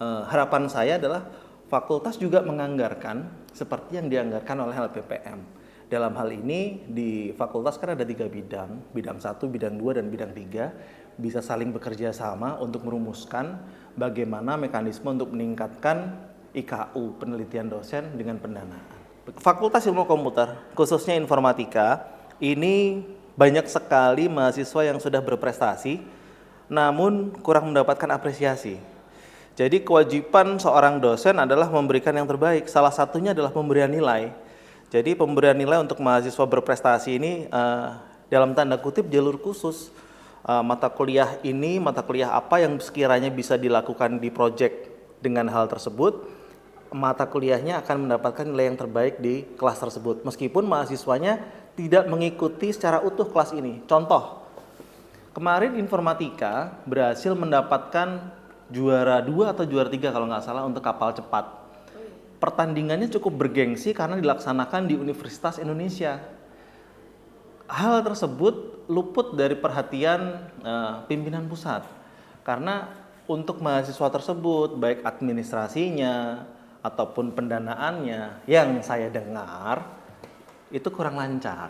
H: harapan saya adalah fakultas juga menganggarkan seperti yang dianggarkan oleh LPPM. Dalam hal ini di fakultas kan ada 3 bidang, bidang 1, bidang 2, dan bidang 3, bisa saling bekerja sama untuk merumuskan bagaimana mekanisme untuk meningkatkan IKU penelitian dosen dengan pendanaan. Fakultas Ilmu Komputer, khususnya informatika, ini banyak sekali mahasiswa yang sudah berprestasi, namun kurang mendapatkan apresiasi. Jadi kewajiban seorang dosen adalah memberikan yang terbaik, salah satunya adalah pemberian nilai. Jadi pemberian nilai untuk mahasiswa berprestasi ini dalam tanda kutip jalur khusus. Mata kuliah ini, mata kuliah apa yang sekiranya bisa dilakukan di proyek dengan hal tersebut, mata kuliahnya akan mendapatkan nilai yang terbaik di kelas tersebut. Meskipun mahasiswanya tidak mengikuti secara utuh kelas ini. Contoh, kemarin informatika berhasil mendapatkan juara 2 atau juara 3 kalau nggak salah untuk kapal cepat. Pertandingannya cukup bergengsi karena dilaksanakan di Universitas Indonesia. Hal tersebut luput dari perhatian pimpinan pusat. Karena untuk mahasiswa tersebut, baik administrasinya ataupun pendanaannya yang saya dengar itu kurang lancar.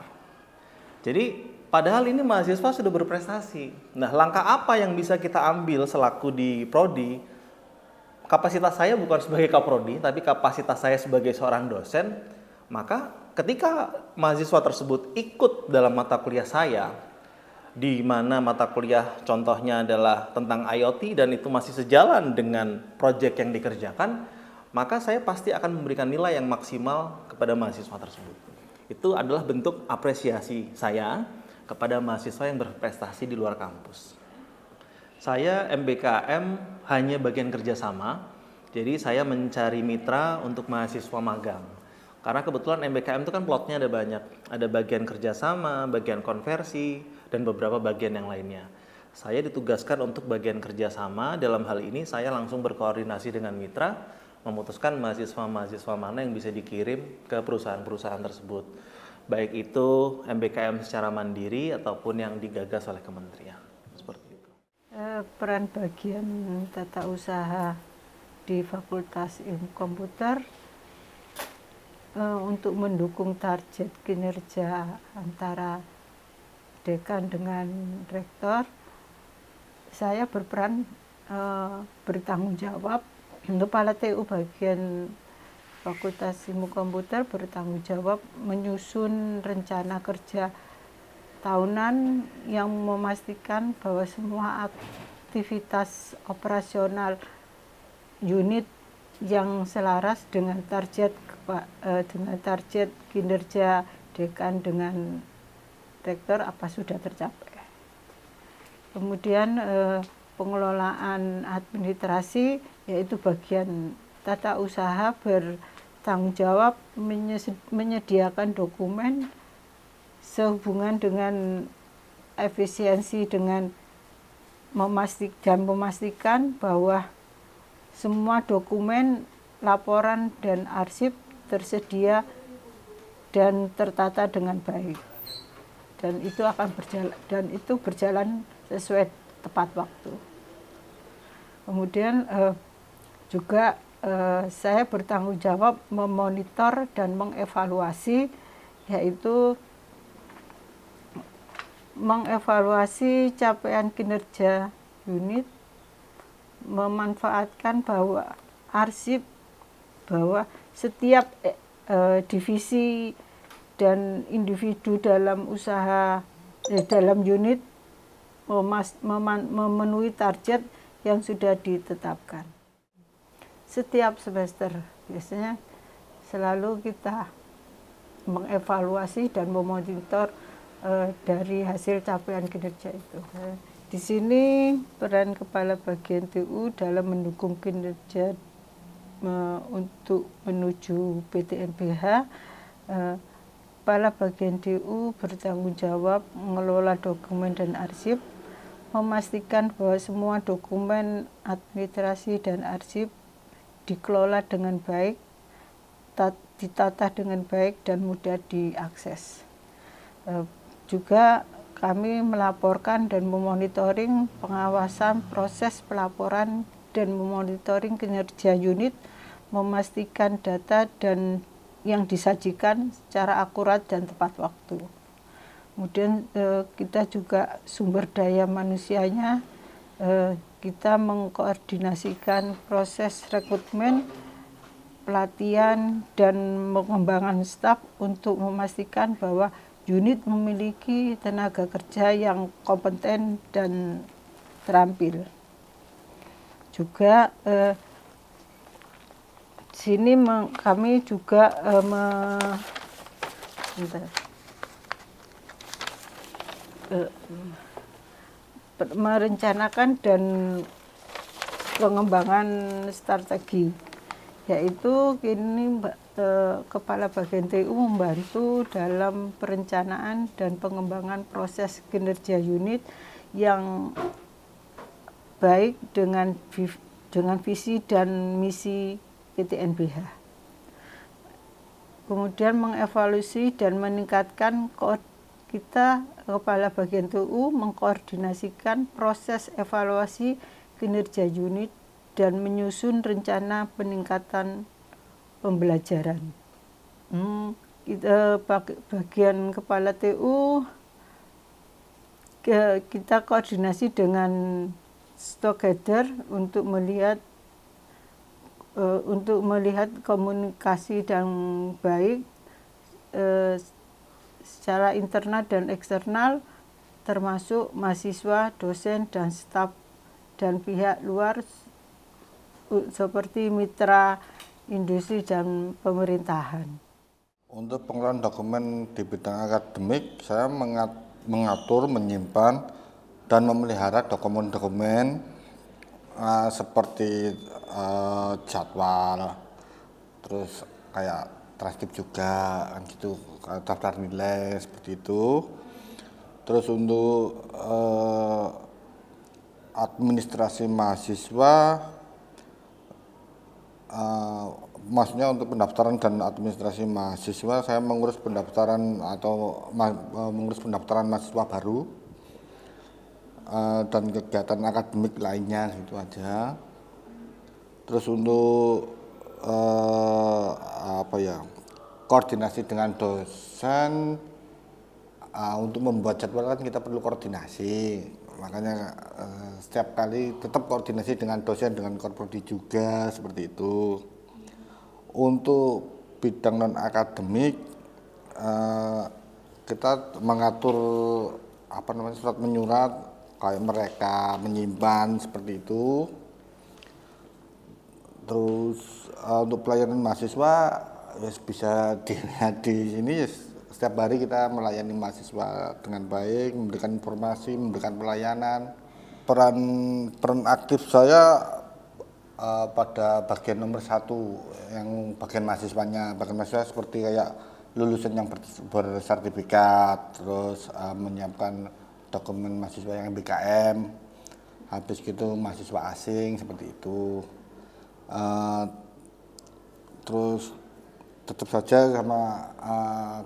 H: Jadi padahal ini mahasiswa sudah berprestasi. Nah, langkah apa yang bisa kita ambil selaku di Prodi? Kapasitas saya bukan sebagai kaprodi, tapi kapasitas saya sebagai seorang dosen, maka ketika mahasiswa tersebut ikut dalam mata kuliah saya, di mana mata kuliah contohnya adalah tentang IoT dan itu masih sejalan dengan proyek yang dikerjakan, maka saya pasti akan memberikan nilai yang maksimal kepada mahasiswa tersebut. Itu adalah bentuk apresiasi saya kepada mahasiswa yang berprestasi di luar kampus. Saya MBKM hanya bagian kerjasama, jadi saya mencari mitra untuk mahasiswa magang. Karena kebetulan MBKM itu kan plotnya ada banyak, ada bagian kerjasama, bagian konversi, dan beberapa bagian yang lainnya. Saya ditugaskan untuk bagian kerjasama, dalam hal ini saya langsung berkoordinasi dengan mitra, memutuskan mahasiswa-mahasiswa mana yang bisa dikirim ke perusahaan-perusahaan tersebut. Baik itu MBKM secara mandiri ataupun yang digagas oleh kementerian.
L: Peran bagian tata usaha di Fakultas Ilmu Komputer untuk mendukung target kinerja antara dekan dengan rektor, saya berperan bertanggung jawab. Kepala TU bagian Fakultas Ilmu Komputer bertanggung jawab menyusun rencana kerja tahunan yang memastikan bahwa semua aktivitas operasional unit yang selaras dengan target kinerja dekan dengan rektor apa sudah tercapai. Kemudian pengelolaan administrasi, yaitu bagian tata usaha bertanggung jawab menyediakan dokumen sehubungan dengan efisiensi dengan memastikan bahwa semua dokumen, laporan dan arsip tersedia dan tertata dengan baik. Dan itu akan berjalan sesuai tepat waktu. Kemudian juga saya bertanggung jawab memonitor dan mengevaluasi, yaitu mengevaluasi capaian kinerja unit, memanfaatkan bahwa arsip, bahwa setiap divisi dan individu dalam usaha dalam unit memenuhi target yang sudah ditetapkan. Setiap semester biasanya selalu kita mengevaluasi dan memonitor dari hasil capaian kinerja itu. Di sini peran Kepala Bagian TU dalam mendukung kinerja untuk menuju PTNBH. Kepala Bagian TU bertanggung jawab mengelola dokumen dan arsip, memastikan bahwa semua dokumen, administrasi dan arsip dikelola dengan baik, ditata dengan baik dan mudah diakses. Juga kami melaporkan dan memonitoring pengawasan proses pelaporan dan memonitoring kinerja unit, memastikan data dan yang disajikan secara akurat dan tepat waktu. Kemudian kita juga sumber daya manusianya, kita mengkoordinasikan proses rekrutmen, pelatihan dan pengembangan staf untuk memastikan bahwa unit memiliki tenaga kerja yang kompeten dan terampil. Juga sini kami juga merencanakan dan pengembangan strategi, yaitu kini Kepala Bagian TU membantu dalam perencanaan dan pengembangan proses kinerja unit yang baik dengan visi dan misi PTNBH. Kemudian mengevaluasi dan meningkatkan kita Kepala Bagian TU mengkoordinasikan proses evaluasi kinerja unit dan menyusun rencana peningkatan pembelajaran. Kita bagian Kepala TU kita koordinasi dengan stockholder untuk melihat komunikasi yang baik secara internal dan eksternal, termasuk mahasiswa, dosen dan staf dan pihak luar seperti mitra industri dan pemerintahan.
M: Untuk pengelolaan dokumen di bidang akademik, saya mengatur, menyimpan, dan memelihara dokumen-dokumen seperti jadwal, terus kayak transkrip juga, kan gitu, daftar nilai seperti itu. Terus untuk administrasi mahasiswa, maksudnya untuk pendaftaran dan administrasi mahasiswa, saya mengurus pendaftaran atau mengurus pendaftaran mahasiswa baru dan kegiatan akademik lainnya, gitu aja. Terus untuk koordinasi dengan dosen, untuk membuat jadwal kan kita perlu koordinasi, makanya setiap kali tetap koordinasi dengan dosen, dengan korprodi juga seperti itu. Untuk bidang non akademik kita mengatur surat menyurat kayak mereka menyimpan seperti itu. Terus untuk pelayanan mahasiswa bisa dilihat di sini, setiap hari kita melayani mahasiswa dengan baik, memberikan informasi, memberikan pelayanan. Peran aktif saya pada bagian nomor 1 yang bagian mahasiswanya. Bagian mahasiswa seperti kayak lulusan yang bersertifikat, terus menyiapkan dokumen mahasiswa yang BKM, habis gitu mahasiswa asing seperti itu. Terus tetap saja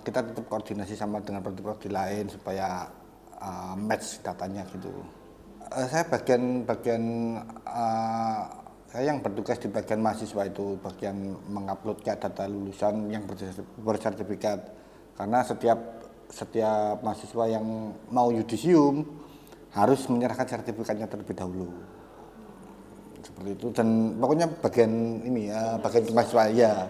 M: kita tetap koordinasi sama dengan prodi-prodi lain supaya match datanya gitu. Saya saya yang bertugas di bagian mahasiswa itu, bagian mengupload data lulusan yang bersertifikat, karena setiap mahasiswa yang mau yudisium harus menyerahkan sertifikatnya terlebih dahulu. Seperti itu, dan pokoknya bagian ini bagian mahasiswa ya.